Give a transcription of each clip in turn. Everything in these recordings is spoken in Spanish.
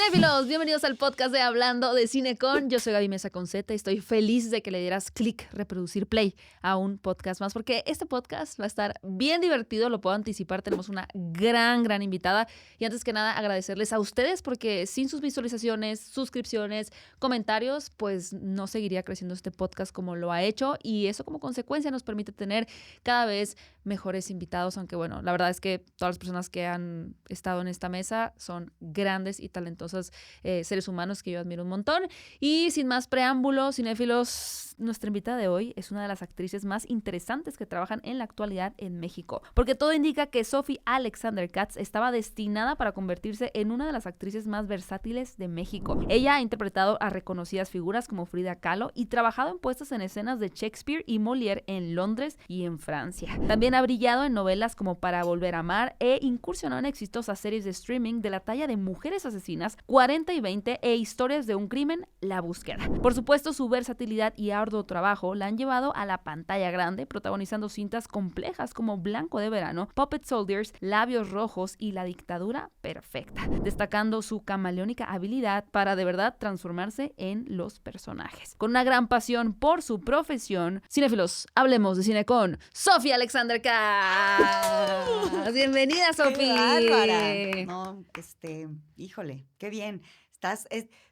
Cinéfilos, bienvenidos al podcast de Hablando de Cine con. Yo soy Gaby Mesa con Z y estoy feliz de que le dieras clic, reproducir play a un podcast más, porque este podcast va a estar bien divertido, lo puedo anticipar. Tenemos una gran invitada y antes que nada agradecerles a ustedes porque sin sus visualizaciones, suscripciones, comentarios, pues no seguiría creciendo este podcast como lo ha hecho y eso como consecuencia nos permite tener cada vez mejores invitados, aunque bueno, la verdad es que todas las personas que han estado en esta mesa son grandes y talentosas seres humanos que yo admiro un montón. Y sin más preámbulos, cinéfilos, nuestra invitada de hoy es una de las actrices más interesantes que trabajan en la actualidad en México, porque todo indica que Sophie Alexander Katz estaba destinada para convertirse en una de las actrices más versátiles de México. Ella ha interpretado a reconocidas figuras como Frida Kahlo y trabajado en puestas en escenas de Shakespeare y Molière en Londres y en Francia. También ha brillado en novelas como Para Volver a Amar e incursionó en exitosas series de streaming de la talla de Mujeres Asesinas, 40 y 20 e Historias de un Crimen, La Búsqueda. Por supuesto, su versatilidad y arduo trabajo la han llevado a la pantalla grande, protagonizando cintas complejas como Blanco de Verano, Puppet Soldiers, Labios Rojos y La Dictadura Perfecta, destacando su camaleónica habilidad para de verdad transformarse en los personajes. Con una gran pasión por su profesión, cinéfilos, hablemos de cine con Sophie Alexander Katz. Bienvenida, Sophie. ¡Qué bárbara! No, híjole, qué bien.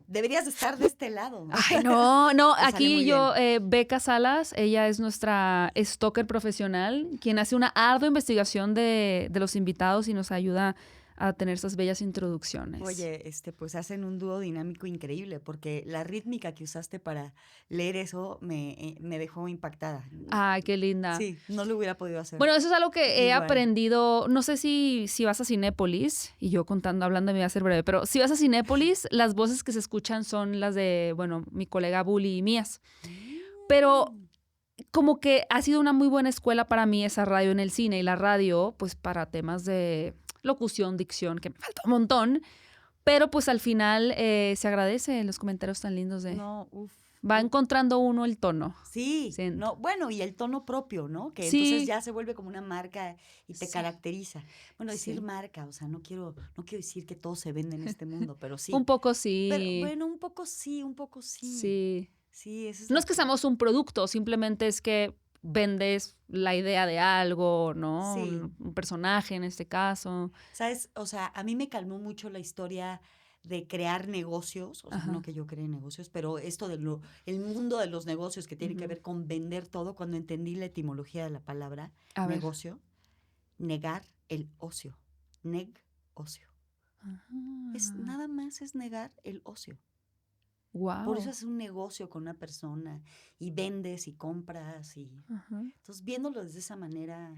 Deberías estar de este lado. Ay, no, Te sale aquí muy yo, Beca Salas, ella es nuestra stalker profesional, quien hace una ardua investigación de los invitados y nos ayuda a tener esas bellas introducciones. Oye, pues hacen un dúo dinámico increíble, porque la rítmica que usaste para leer eso me dejó impactada. Ay, qué linda. Sí, no lo hubiera podido hacer. Bueno, eso es algo que he Igual. aprendido, no sé si vas a Cinépolis, y yo hablando me voy a hacer breve, pero si vas a Cinépolis, las voces que se escuchan son las de, bueno, mi colega Bully y mías. Pero como que ha sido una muy buena escuela para mí esa radio en el cine y la radio, pues para temas de locución, dicción, que me falta un montón, pero pues al final se agradece los comentarios tan lindos de... No, Va encontrando uno el tono. Sí, Siento. no, bueno, y el tono propio, ¿no? Que Sí. entonces ya se vuelve como una marca y te Sí. caracteriza. Bueno, decir Sí. marca, o sea, no quiero decir que todo se vende en este mundo, pero sí. Un poco sí. Pero bueno, un poco sí, un poco sí. Sí. Sí, esa es No la es que seamos un producto, simplemente es que vendes la idea de algo, ¿no? Sí. Un personaje en este caso. ¿Sabes? O sea, a mí me calmó mucho la historia de crear negocios, o sea, Ajá. no que yo cree negocios, pero esto el mundo de los negocios que tiene que ver con vender todo, cuando entendí la etimología de la palabra A ver. negocio, negar el ocio, ocio. Nada más es negar el ocio. Wow. Por eso es un negocio con una persona y vendes y compras y Ajá. entonces viéndolo desde esa manera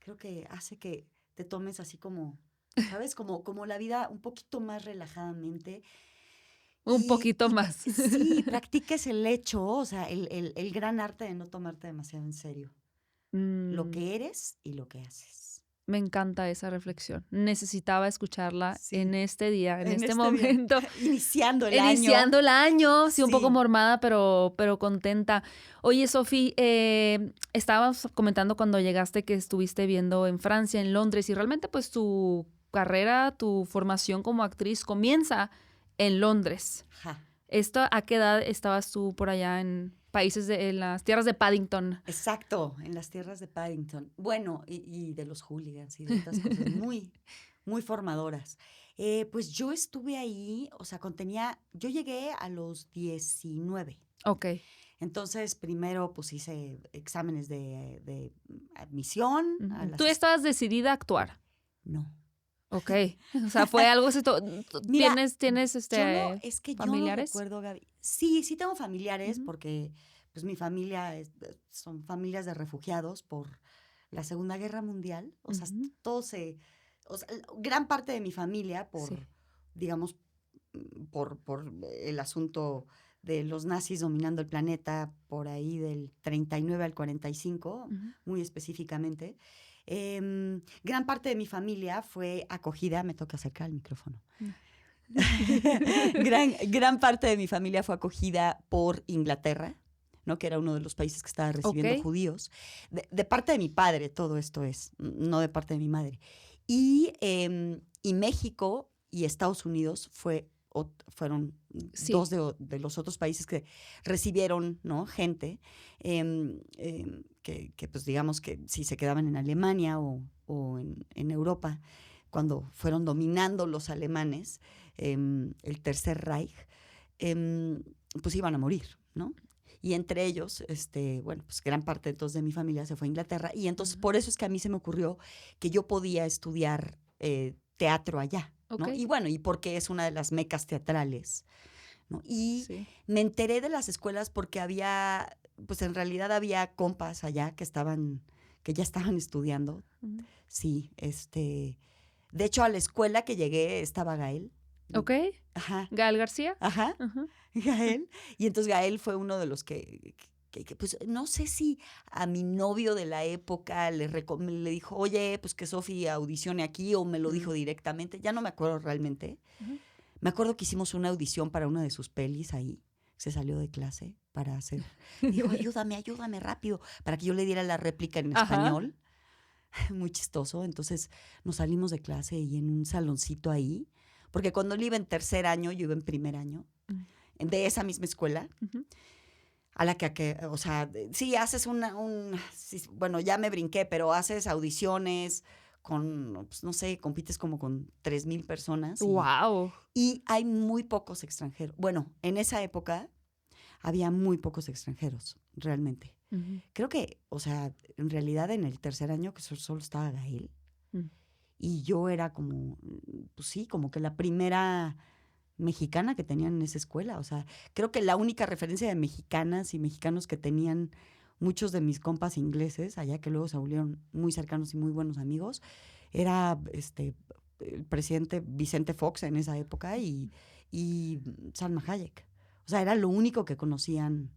creo que hace que te tomes así como, ¿sabes? Como la vida un poquito más relajadamente. Un poquito más. Sí, practiques el hecho, o sea, el gran arte de no tomarte demasiado en serio. Lo que eres y lo que haces. Me encanta esa reflexión. Necesitaba escucharla Sí. en este día, en este día. momento. Iniciando el año. Iniciando el año, sí, un Sí. poco mormada, pero contenta. Oye, Sophie, estábamos comentando cuando llegaste que estuviste viendo en Francia, en Londres, y realmente pues tu carrera, tu formación como actriz comienza en Londres. Ajá. ¿A qué edad estabas tú por allá en en las tierras de Paddington? Exacto, en las tierras de Paddington. Bueno, y de los hooligans y de otras cosas muy, muy formadoras. Pues yo estuve ahí, o sea, yo llegué a los 19. Ok. Entonces, primero, pues hice exámenes de admisión. ¿Tú estabas decidida a actuar? No. Ok. O sea, fue algo... Mira, ¿Tienes familiares? Yo no recuerdo, Gaby. Sí tengo familiares porque pues mi familia son familias de refugiados por la Segunda Guerra Mundial. O sea, gran parte de mi familia digamos, por el asunto de los nazis dominando el planeta por ahí del 39 al 45, muy específicamente. Gran parte de mi familia fue acogida, me toca acercar el micrófono. gran parte de mi familia fue acogida por Inglaterra, ¿no? Que era uno de los países que estaba recibiendo judíos. De parte de mi padre todo esto es, no de parte de mi madre. Y México y Estados Unidos fue fueron Sí. 2 de los otros países que recibieron, ¿no? Gente que, pues digamos que si se quedaban en Alemania o en Europa, cuando fueron dominando los alemanes, el Tercer Reich, pues iban a morir, ¿no? Y entre ellos, bueno, pues gran parte entonces de mi familia se fue a Inglaterra. Y entonces por eso es que a mí se me ocurrió que yo podía estudiar teatro allá, ¿no? Ok. Y bueno, y porque es una de las mecas teatrales, ¿no? Y Sí. me enteré de las escuelas porque había, pues en realidad había compas allá que ya estaban estudiando. Ujú. Sí, de hecho a la escuela que llegué estaba Gael. Ok. Ajá, Gael García. ajá. Ajá. Gael. Y entonces Gael fue uno de los pues no sé si a mi novio de la época le dijo, oye, pues que Sofi audicione aquí o me lo dijo directamente. Ya no me acuerdo realmente. Ujú. Me acuerdo que hicimos una audición para una de sus pelis ahí. Se salió de clase para hacer. Dijo, ayúdame rápido, para que yo le diera la réplica en Ajá. español. Muy chistoso. Entonces nos salimos de clase y en un saloncito ahí. Porque cuando él iba en tercer año, yo iba en primer año de esa misma escuela, Ujú. a la o sea, sí, haces sí, bueno, ya me brinqué, pero haces audiciones con, pues, no sé, compites como con 3,000 personas Wow. y hay muy pocos extranjeros. Bueno, en esa época había muy pocos extranjeros, realmente. Ujú. Creo que, o sea, en realidad en el tercer año que solo estaba Gael y yo era como, pues sí, como que la primera mexicana que tenían en esa escuela. O sea, creo que la única referencia de mexicanas y mexicanos que tenían muchos de mis compas ingleses, allá que luego se volvieron muy cercanos y muy buenos amigos, era el presidente Vicente Fox en esa época y Salma Hayek. O sea, era lo único que conocían.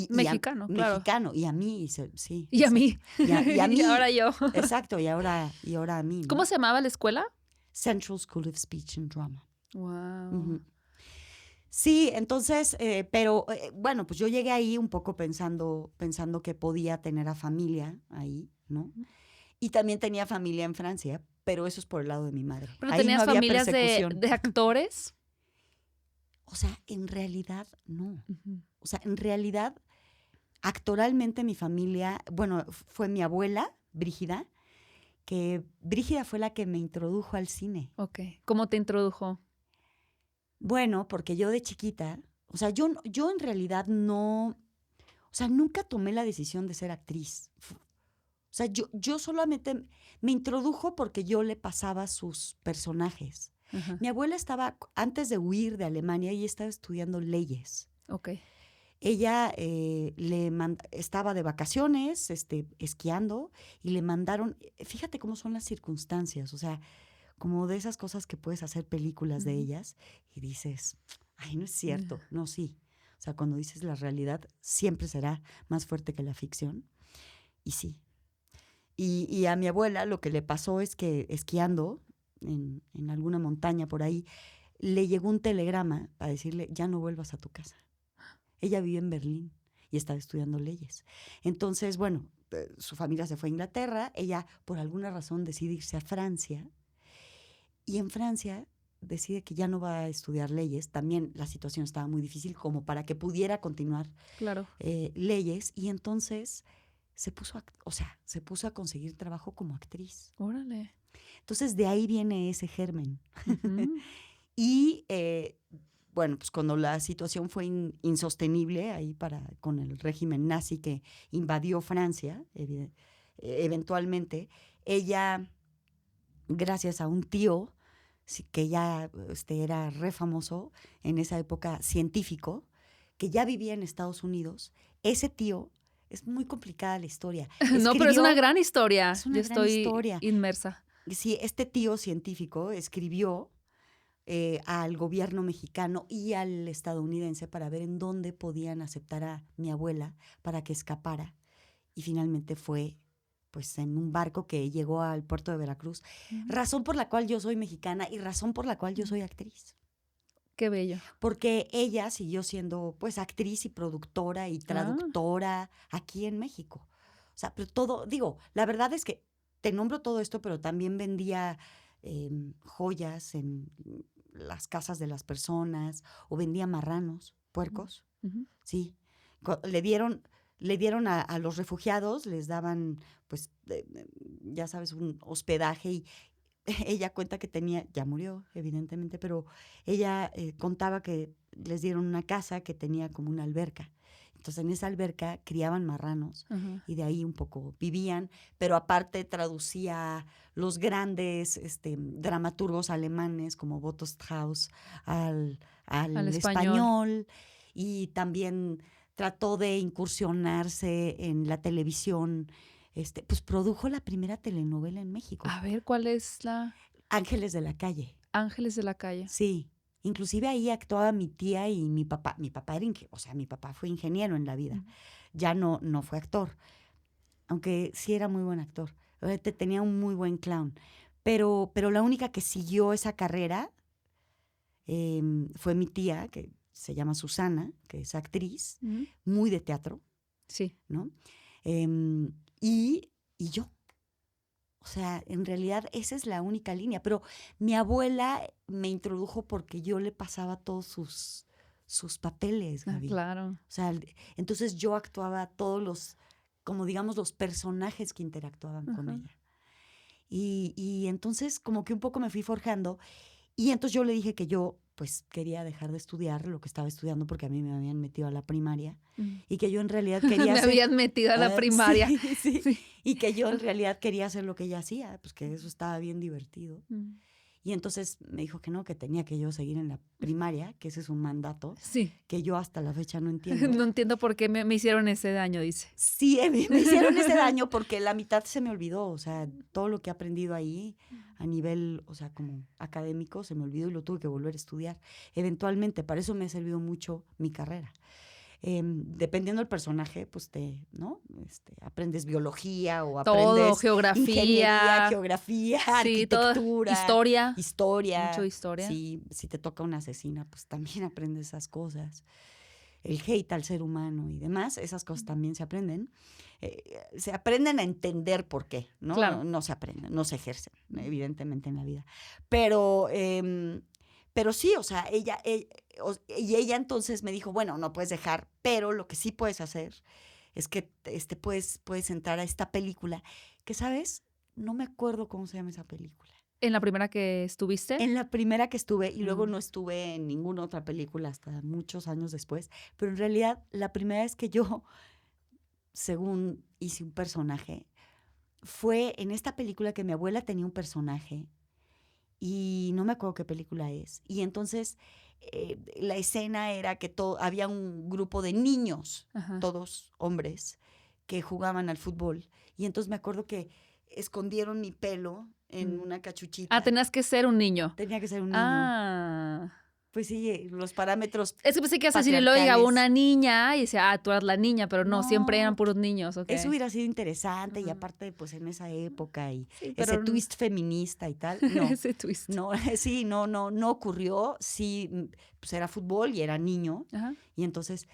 Mexicano, claro. Mexicano, y a mí, sí, Y a exacto. mí. Y a Y ahora mí, yo. exacto, y ahora a mí, ¿Cómo ¿no? se llamaba la escuela? Central School of Speech and Drama. Wow. Ujú. Sí, entonces, pero bueno, pues yo llegué ahí un poco pensando que podía tener a familia ahí, ¿no? Y también tenía familia en Francia, pero eso es por el lado de mi madre. ¿Pero Ahí no tenías había familias persecución. de actores? O sea, en realidad no. Ujú. O sea, en realidad, actoralmente mi familia, bueno, fue mi abuela, Brígida, que Brígida fue la que me introdujo al cine. Ok. ¿Cómo te introdujo? Bueno, porque yo de chiquita, o sea, yo en realidad no, o sea, nunca tomé la decisión de ser actriz. O sea, yo solamente me introdujo porque yo le pasaba sus personajes. Ajá. Mi abuela estaba, antes de huir de Alemania, ella estaba estudiando leyes. Ok. Ella estaba de vacaciones, esquiando, y le mandaron, fíjate cómo son las circunstancias, o sea, como de esas cosas que puedes hacer películas de ellas y dices, ay, no es cierto, no, sí. O sea, cuando dices la realidad siempre será más fuerte que la ficción. Y sí. Y a mi abuela lo que le pasó es que esquiando en alguna montaña por ahí, le llegó un telegrama para decirle, ya no vuelvas a tu casa. Ella vive en Berlín y estaba estudiando leyes. Entonces, bueno, su familia se fue a Inglaterra, ella por alguna razón decide irse a Francia y en Francia decide que ya no va a estudiar leyes. También la situación estaba muy difícil como para que pudiera continuar Claro. leyes y entonces se puso a conseguir trabajo como actriz. Órale. Entonces de ahí viene ese germen. Ujú. Y bueno, pues cuando la situación fue insostenible ahí con el régimen nazi que invadió Francia, eventualmente, ella, gracias a un tío que ya era re famoso en esa época, científico, que ya vivía en Estados Unidos, ese tío, es muy complicada la historia. No, pero es una Escribió, gran historia. es una Yo gran estoy historia. inmersa. Sí, este tío científico escribió al gobierno mexicano y al estadounidense para ver en dónde podían aceptar a mi abuela para que escapara. Y finalmente fue pues en un barco que llegó al puerto de Veracruz. Razón por la cual yo soy mexicana y razón por la cual yo soy actriz. Qué bello. Porque ella siguió siendo pues actriz y productora y traductora aquí en México. O sea, pero todo, digo, la verdad es que te nombro todo esto, pero también vendía joyas en las casas de las personas o vendía marranos, puercos, sí. Le dieron a los refugiados, les daban, pues, ya sabes, un hospedaje y ella cuenta que tenía, ya murió, evidentemente, pero ella contaba que les dieron una casa que tenía como una alberca. Entonces, en esa alberca criaban marranos y de ahí un poco vivían, pero aparte traducía los grandes dramaturgos alemanes como Otto Strauss al español y también trató de incursionarse en la televisión. Pues produjo la primera telenovela en México. A ver, ¿cuál es la? Ángeles de la Calle. Ángeles de la Calle. Sí. Inclusive ahí actuaba mi tía y mi papá. Mi papá mi papá fue ingeniero en la vida. Ya no fue actor. Aunque sí era muy buen actor. Tenía un muy buen clown. Pero la única que siguió esa carrera fue mi tía, que se llama Susana, que es actriz, muy de teatro. Sí. ¿No? Y yo. O sea, en realidad esa es la única línea. Pero mi abuela me introdujo porque yo le pasaba todos sus papeles, Gaby. Claro. O sea, entonces yo actuaba todos los, como digamos, los personajes que interactuaban con ella. Y entonces como que un poco me fui forjando. Y entonces yo le dije que yo pues quería dejar de estudiar lo que estaba estudiando porque a mí me habían metido a la primaria y que yo en realidad quería me habían metido a la primaria. Sí. Y que yo en realidad quería hacer lo que ella hacía, pues que eso estaba bien divertido. Y entonces me dijo que no, que tenía que yo seguir en la primaria, que ese es un mandato que yo hasta la fecha no entiendo. No entiendo por qué me hicieron ese daño, dice. Sí, me hicieron ese daño porque la mitad se me olvidó, o sea, todo lo que he aprendido ahí a nivel, o sea, como académico se me olvidó y lo tuve que volver a estudiar. Eventualmente, para eso me ha servido mucho mi carrera. Dependiendo del personaje, pues ¿no? Aprendes biología o aprendes todo, geografía, arquitectura, historia. Mucho historia. Sí, si te toca una asesina, pues también aprendes esas cosas. El hate al ser humano y demás, esas cosas también se aprenden. Se aprenden a entender por qué, ¿no? Claro. No se aprenden, no se ejercen, evidentemente, en la vida. Pero sí, o sea, ella entonces me dijo, bueno, no puedes dejar, pero lo que sí puedes hacer es que puedes entrar a esta película, que, ¿sabes? No me acuerdo cómo se llama esa película. ¿En la primera que estuviste? En la primera que estuve, y luego no estuve en ninguna otra película hasta muchos años después, pero en realidad la primera vez que yo, según hice un personaje, fue en esta película que mi abuela tenía un personaje y no me acuerdo qué película es. Y entonces la escena era que había un grupo de niños, todos hombres, que jugaban al fútbol. Y entonces me acuerdo que escondieron mi pelo en una cachuchita. Ah, tenías que ser un niño. Tenía que ser un niño. Ah. Pues sí, los parámetros. Es que pensé que ibas a decir, y luego llegaba una niña y decía, tú eras la niña, pero no, siempre eran puros niños. Okay. Eso hubiera sido interesante y aparte, pues en esa época y ese twist feminista y tal. No, ese twist. No, sí, no ocurrió. Sí, pues era fútbol y era niño. Y entonces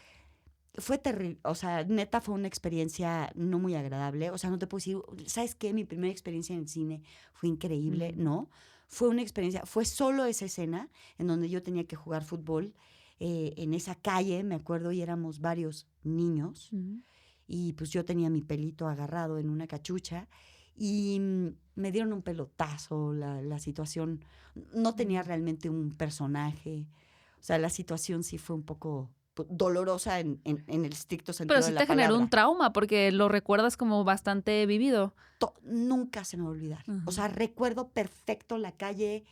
fue terrible. O sea, neta fue una experiencia no muy agradable. O sea, no te puedo decir, ¿sabes qué? Mi primera experiencia en el cine fue increíble, ¿no? Fue una experiencia, fue solo esa escena en donde yo tenía que jugar fútbol en esa calle, me acuerdo, y éramos varios niños. Y pues yo tenía mi pelito agarrado en una cachucha y me dieron un pelotazo, la situación, no tenía realmente un personaje. O sea, la situación sí fue un poco dolorosa en el estricto sentido de la palabra. Pero sí te generó un trauma porque lo recuerdas como bastante vivido. Nunca se me va a olvidar. O sea, recuerdo perfecto la calle,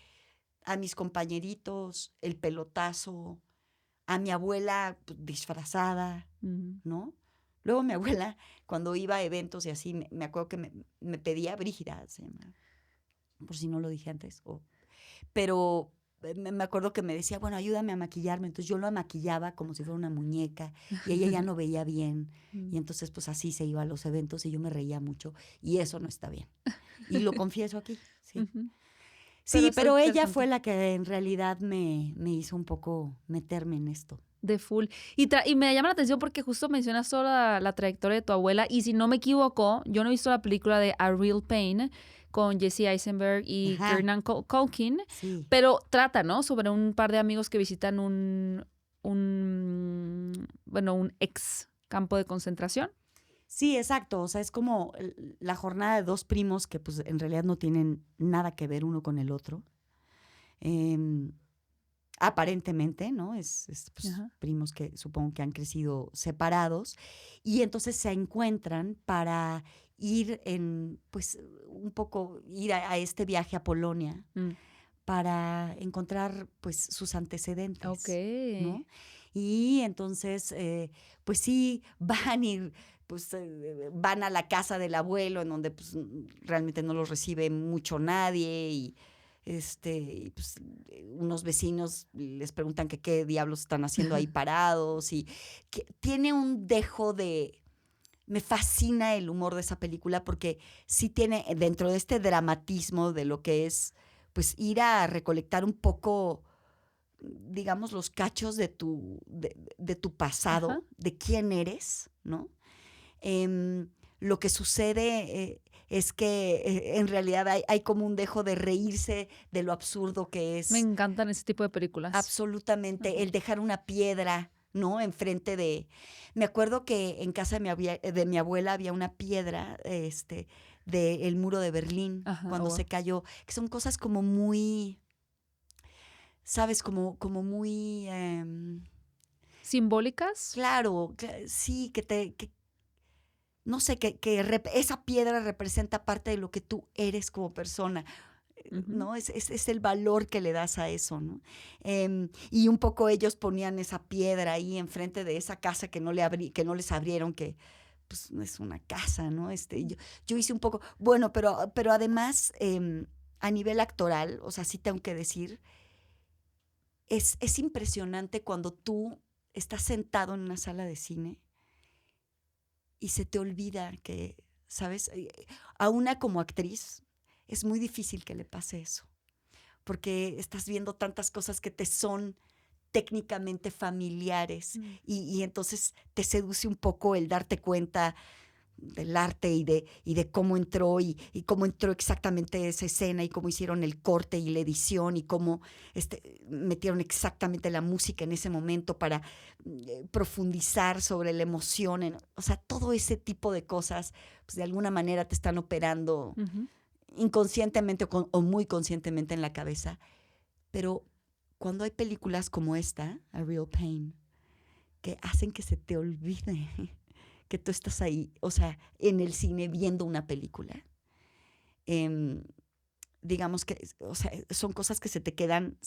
a mis compañeritos, el pelotazo, a mi abuela disfrazada, ¿no? Luego mi abuela, cuando iba a eventos y así, me acuerdo que me pedía, Brígida, por si no lo dije antes, pero me acuerdo que me decía, bueno, ayúdame a maquillarme. Entonces yo lo maquillaba como si fuera una muñeca y ella ya no veía bien. Y entonces pues así se iba a los eventos y yo me reía mucho y eso no está bien. Y lo confieso aquí, sí. Sí, pero ella fue la que en realidad me hizo un poco meterme en esto. De full. Y me llama la atención porque justo mencionas toda la trayectoria de tu abuela y si no me equivoco, yo no he visto la película de A Real Pain con Jesse Eisenberg y Ajá. Kieran Culkin, Sí. pero trata, ¿no? Sobre un par de amigos que visitan un ex campo de concentración. Sí, exacto. O sea, es como la jornada de dos primos que pues en realidad no tienen nada que ver uno con el otro. Em, Aparentemente, ¿no? Pues, Ajá. primos que supongo que han crecido separados y entonces se encuentran para ir pues un poco, ir a este viaje a Polonia para encontrar pues sus antecedentes, Ok. ¿no? Y entonces, pues sí, van a la casa del abuelo en donde pues realmente no los recibe mucho nadie y pues, unos vecinos les preguntan que qué diablos están haciendo ahí parados y que tiene un dejo de... Me fascina el humor de esa película porque sí tiene dentro de este dramatismo de lo que es pues ir a recolectar un poco, digamos, los cachos de tu pasado, Ajá. de quién eres, ¿no? Lo que sucede es que en realidad hay como un dejo de reírse de lo absurdo que Me es encantan ese tipo de películas. absolutamente Ajá. el dejar una piedra, ¿no? Enfrente de... Me acuerdo que en casa de mi abuela había una piedra, del muro de Berlín, Ajá. cuando se cayó, que son cosas como muy, ¿sabes? Como muy... ¿Simbólicas? claro, sí, no sé, esa piedra representa parte de lo que tú eres como persona, Ujú. ¿no? Es el valor que le das a eso, ¿no? Y un poco ellos ponían esa piedra ahí enfrente de esa casa que no les abrieron, que pues no es una casa, ¿no? Yo hice un poco, bueno, pero además a nivel actoral, o sea, sí tengo que decir, es impresionante cuando tú estás sentado en una sala de cine y se te olvida que, ¿sabes? A una como actriz es muy difícil que le pase eso, porque estás viendo tantas cosas que te son técnicamente familiares y entonces te seduce un poco el darte cuenta del arte y de cómo entró y cómo entró exactamente esa escena y cómo hicieron el corte y la edición y cómo metieron exactamente la música en ese momento para profundizar sobre la emoción. O sea, todo ese tipo de cosas, pues de alguna manera te están operando Ujú. inconscientemente o muy conscientemente en la cabeza. Pero cuando hay películas como esta, A Real Pain, que hacen que se te olvide que tú estás ahí, o sea, en el cine viendo una película. Digamos que, o sea, son cosas que se te quedan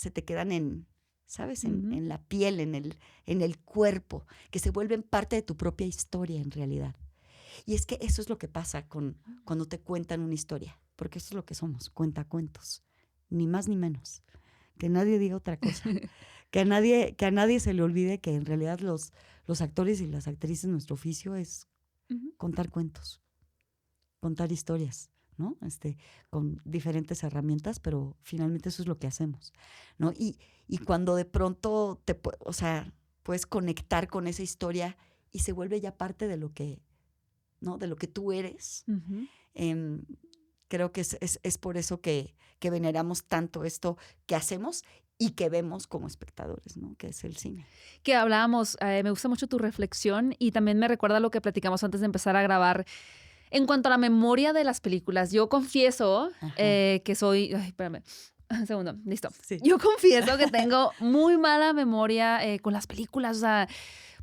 en, ¿sabes? Ujú. En la piel, en el cuerpo, que se vuelven parte de tu propia historia en realidad. Y es que eso es lo que pasa cuando te cuentan una historia, porque eso es lo que somos, cuentacuentos, ni más ni menos. Que nadie diga otra cosa. Que a nadie se le olvide que en realidad los actores y las actrices, nuestro oficio es Ujú. contar cuentos, contar historias, ¿no? Con diferentes herramientas, pero finalmente eso es lo que hacemos, ¿no? Y cuando de pronto o sea, puedes conectar con esa historia y se vuelve ya parte de lo que, ¿no? De lo que tú eres. Ujú. Creo que es por eso que veneramos tanto esto que hacemos y que vemos como espectadores, ¿no? Que es el cine. Que hablábamos, me gusta mucho tu reflexión y también me recuerda lo que platicamos antes de empezar a grabar. En cuanto a la memoria de las películas, yo confieso Ajá. que soy... Ay, espérame. Un segundo, listo. Sí. Yo confieso que tengo muy mala memoria con las películas, o sea,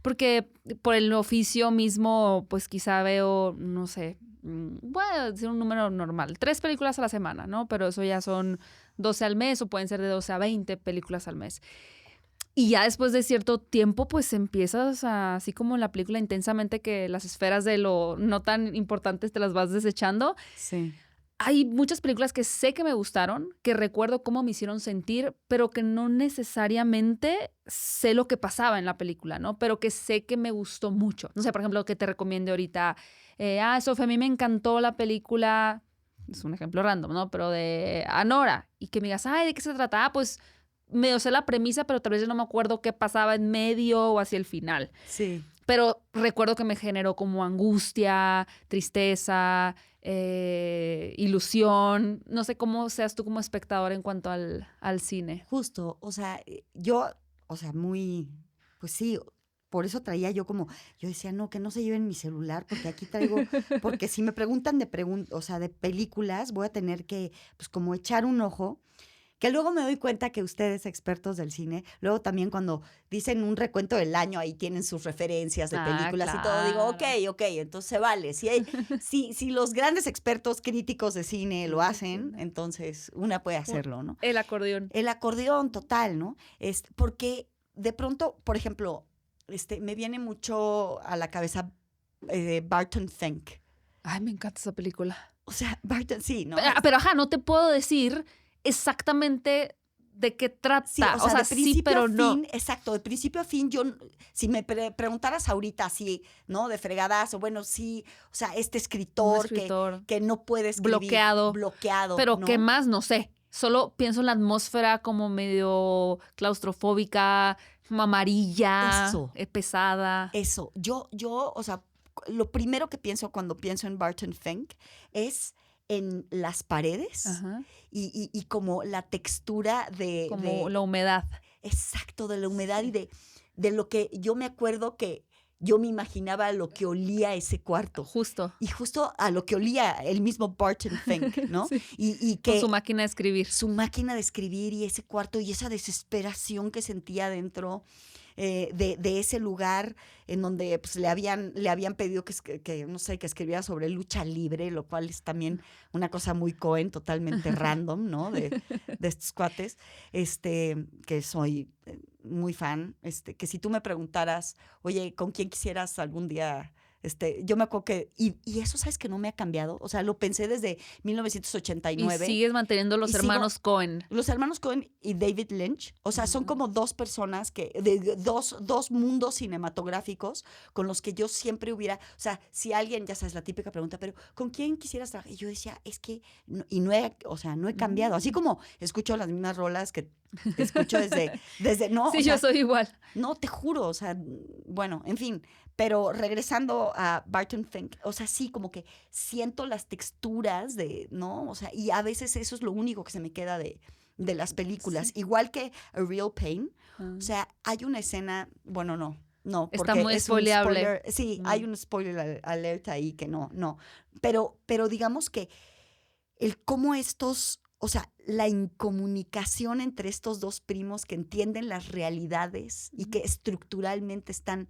porque por el oficio mismo, pues quizá veo, no sé, voy a decir un número normal, 3 películas a la semana, ¿no? Pero eso ya son 12 al mes o pueden ser de 12 a 20 películas al mes. Y ya después de cierto tiempo, pues empiezas así como en la película intensamente que las esferas de lo no tan importantes te las vas desechando. Sí. Hay muchas películas que sé que me gustaron, que recuerdo cómo me hicieron sentir, pero que no necesariamente sé lo que pasaba en la película, ¿no? Pero que sé que me gustó mucho. No sé, por ejemplo, que te recomiende ahorita, Sofía, a mí me encantó la película, es un ejemplo random, ¿no? Pero de Anora, y que me digas, ay, ¿de qué se trata? Pues medio sé la premisa, pero tal vez yo no me acuerdo qué pasaba en medio o hacia el final. Sí. Pero recuerdo que me generó como angustia, tristeza, ilusión. No sé cómo seas tú como espectador en cuanto al cine. Justo, o sea, yo, o sea, muy, pues sí, por eso traía yo decía, no, que no se lleven mi celular, porque aquí traigo, porque si me preguntan o sea, de películas, voy a tener que, pues como echar un ojo, que luego me doy cuenta que ustedes, expertos del cine, luego también cuando dicen un recuento del año, ahí tienen sus referencias de películas y todo, digo, ok, entonces se vale. Si los grandes expertos críticos de cine lo hacen, entonces una puede hacerlo, ¿no? El acordeón. El acordeón total, ¿no? Porque de pronto, por ejemplo, me viene mucho a la cabeza Barton Fink. Ay, me encanta esa película. O sea, Barton, sí, ¿no? Pero ajá, no te puedo decir exactamente de qué trata. Sí, o sea, de principio sí, pero a fin, no. exacto, de principio a fin, yo, si me preguntaras ahorita, sí, ¿no? De fregadas, o bueno, sí, o sea, este escritor, que no puede escribir. Bloqueado. Pero ¿no? ¿qué más? No sé. Solo pienso en la atmósfera como medio claustrofóbica, amarilla, pesada. Eso. Yo, o sea, lo primero que pienso cuando pienso en Barton Fink es en las paredes y como la textura de... Como la humedad. Exacto, de la humedad y de lo que yo me acuerdo que yo me imaginaba lo que olía ese cuarto. Justo. Y justo a lo que olía el mismo Barton Fink, ¿no? Sí. Y que con su máquina de escribir. Su máquina de escribir y ese cuarto y esa desesperación que sentía dentro de ese lugar en donde pues, le habían pedido que, no sé, que escribiera sobre lucha libre, lo cual es también una cosa muy Coen, totalmente random, ¿no? De estos cuates, que soy muy fan, que si tú me preguntaras, oye, ¿con quién quisieras algún día? Yo me acuerdo que, y eso, ¿sabes que no me ha cambiado? O sea, lo pensé desde 1989. Y sigues manteniendo los hermanos Coen. Los hermanos Coen y David Lynch, o sea, son como dos personas dos mundos cinematográficos con los que yo siempre hubiera, o sea, si alguien, ya sabes, la típica pregunta, pero ¿con quién quisieras trabajar? Y yo decía, es que, no he cambiado. Así como escucho las mismas rolas que escucho desde no. Sí, yo soy igual. No, te juro, o sea, bueno, en fin. Pero regresando a Barton Fink, o sea, sí, como que siento las texturas ¿no? O sea, y a veces eso es lo único que se me queda de las películas. Sí. Igual que A Real Pain, o sea, hay una escena, bueno, no, porque está muy spoileable. Sí, hay un spoiler alert ahí que no. Pero digamos que el cómo o sea, la incomunicación entre estos dos primos que entienden las realidades y que estructuralmente están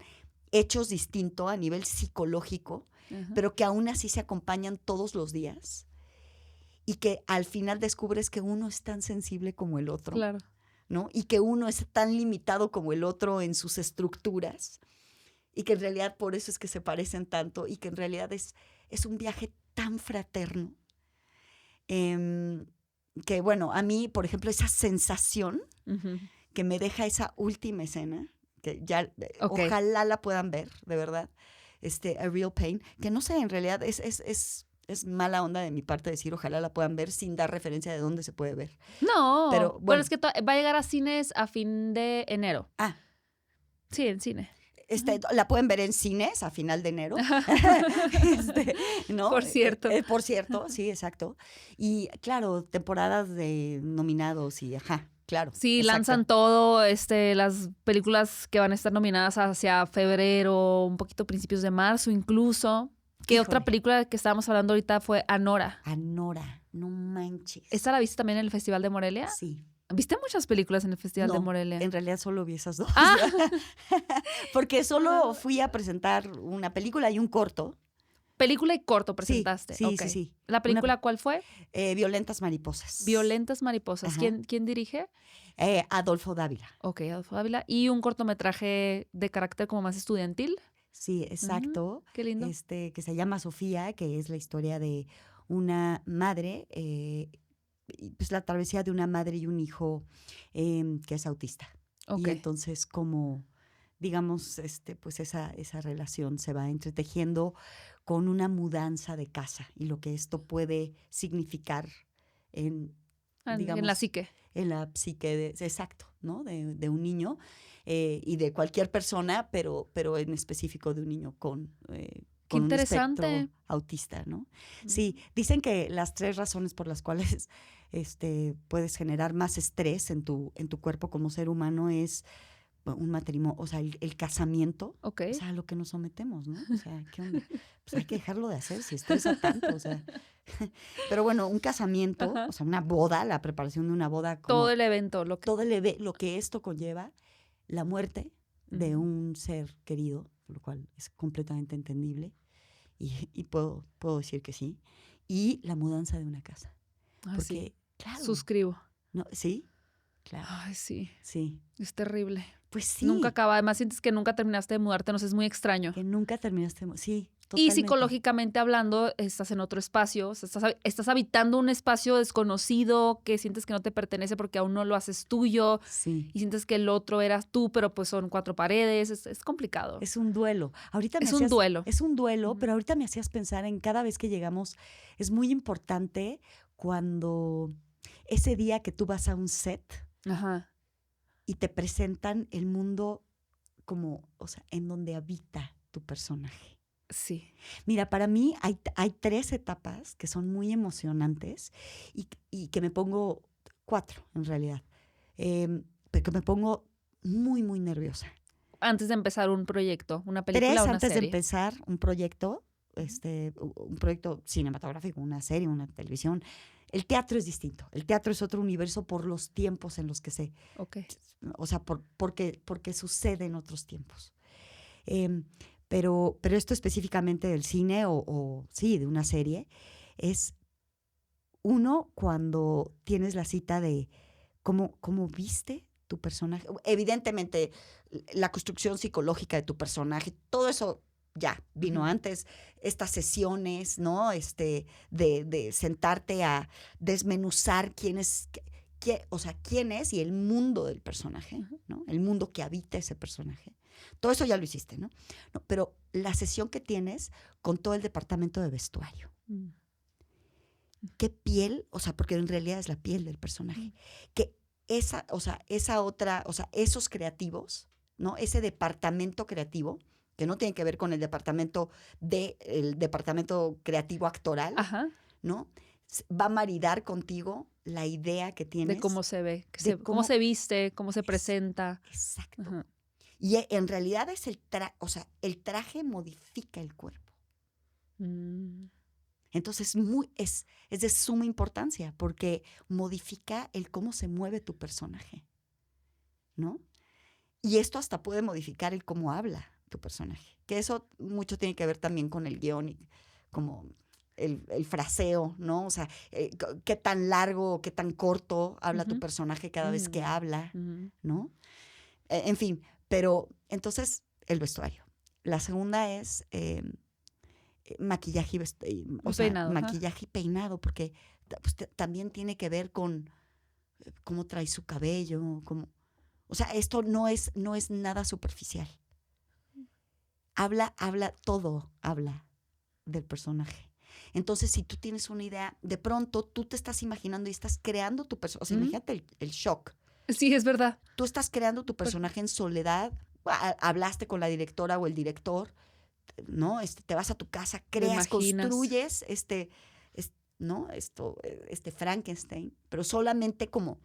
hechos distinto a nivel psicológico, pero que aún así se acompañan todos los días y que al final descubres que uno es tan sensible como el otro, claro, ¿no? Y que uno es tan limitado como el otro en sus estructuras y que en realidad por eso es que se parecen tanto y que en realidad es un viaje tan fraterno que, bueno, a mí, por ejemplo, esa sensación que me deja esa última escena, que ya ojalá la puedan ver, de verdad, A Real Pain, que no sé, en realidad es mala onda de mi parte decir ojalá la puedan ver sin dar referencia de dónde se puede ver. No, pero bueno, es que va a llegar a cines a fin de enero. Ah. Sí, en cine. La pueden ver en cines a final de enero. ¿no? Por cierto. Por cierto, sí, exacto. Y claro, temporadas de nominados y claro. Sí, exacto. lanzan todo, las películas que van a estar nominadas hacia febrero, un poquito principios de marzo incluso. ¿Qué otra película que estábamos hablando ahorita fue Anora? Anora, no manches. ¿Esta la viste también en el Festival de Morelia? Sí. ¿Viste muchas películas en el Festival de Morelia? En realidad solo vi esas dos. Porque solo fui a presentar una película y un corto. Película y corto presentaste. Sí, okay. Sí. ¿La película cuál fue? Violentas Mariposas. Violentas Mariposas. ¿Quién dirige? Adolfo Dávila. Ok, Adolfo Dávila. ¿Y un cortometraje de carácter como más estudiantil? Sí, exacto. Qué lindo. Que se llama Sofía, que es la historia de una madre, pues la travesía de una madre y un hijo que es autista. Okay. Y entonces como, digamos, pues esa relación se va entretejiendo con una mudanza de casa y lo que esto puede significar digamos, en la psique. En la psique, exacto, ¿no? De un niño y de cualquier persona, pero en específico de un niño con con un interesante. espectro autista, ¿no? Sí, dicen que las 3 razones por las cuales puedes generar más estrés en tu cuerpo como ser humano es un matrimonio, o sea, el casamiento, Ok. o sea, a lo que nos sometemos, ¿no? O sea, ¿qué onda? Pues hay que dejarlo de hacer si estresa tanto, o sea. Pero bueno, un casamiento, Ajá. o sea, una boda, la preparación de una boda, Todo como el evento, lo que... todo lo que esto conlleva, la muerte de un ser querido, lo cual es completamente entendible, y puedo decir que sí, y la mudanza de una casa. Ah, sí. Porque, claro, Suscribo. ¿no? Sí, claro, Ay, sí. sí. Es terrible. Pues Nunca sí, acaba. Además, sientes que nunca terminaste de mudarte. No sé, es muy extraño. que nunca terminaste, sí, Y totalmente. psicológicamente hablando, estás en otro espacio, o sea, estás habitando un espacio desconocido que sientes que no te pertenece porque aún no lo haces tuyo Sí. y sientes que el otro eras tú, pero pues son 4 paredes, es complicado. Es un duelo. Ahorita Es un duelo. Es un duelo, pero ahorita me hacías pensar en cada vez que llegamos, es muy importante cuando ese día que tú vas a un set Ajá. y te presentan el mundo como, o sea, en donde habita tu personaje. Sí. Mira, para mí hay 3 etapas que son muy emocionantes y que me pongo 4 en realidad, pero que me pongo muy, muy nerviosa. Antes de empezar un proyecto, una película 3 o una antes de serie. empezar un proyecto, un proyecto cinematográfico, una serie, una televisión. El teatro es distinto. El teatro es otro universo por los tiempos en los que Ok. o sea, porque sucede en otros tiempos. Pero esto específicamente del cine sí, de una serie, es uno cuando tienes la cita de cómo viste tu personaje. Evidentemente, la construcción psicológica de tu personaje, todo eso ya vino antes. Estas sesiones, ¿no? De sentarte a desmenuzar quién es y el mundo del personaje, ¿no? El mundo que habita ese personaje. Todo eso ya lo hiciste, ¿no? Pero la sesión que tienes con todo el departamento de vestuario. ¿Qué piel? O sea, porque en realidad es la piel del personaje. Que esa otra, o sea, esos creativos, ¿no? Ese departamento creativo, que no tiene que ver con el departamento creativo actoral, Ajá. ¿no? Va a maridar contigo la idea que tienes. De cómo se ve, cómo se viste, cómo se presenta. Exacto. Ajá. Y en realidad es el traje modifica el cuerpo. Entonces es de suma importancia porque modifica el cómo se mueve tu personaje, ¿no? Y esto hasta puede modificar el cómo habla tu personaje, que eso mucho tiene que ver también con el guión y como el fraseo, ¿no? O sea, qué tan largo o qué tan corto habla tu personaje cada vez que habla, ¿no? En fin, pero entonces el vestuario. La segunda es maquillaje Peinado, maquillaje y peinado, porque pues, también tiene que ver con cómo trae su cabello, o sea, esto no es nada superficial. Todo habla del personaje. Entonces, si tú tienes una idea, de pronto tú te estás imaginando y estás creando tu personaje. O sea, imagínate el shock. Sí, es verdad. Tú estás creando tu personaje en soledad, hablaste con la directora o el director, ¿no? Te vas a tu casa, creas, construyes ¿no? Este Frankenstein, pero solamente como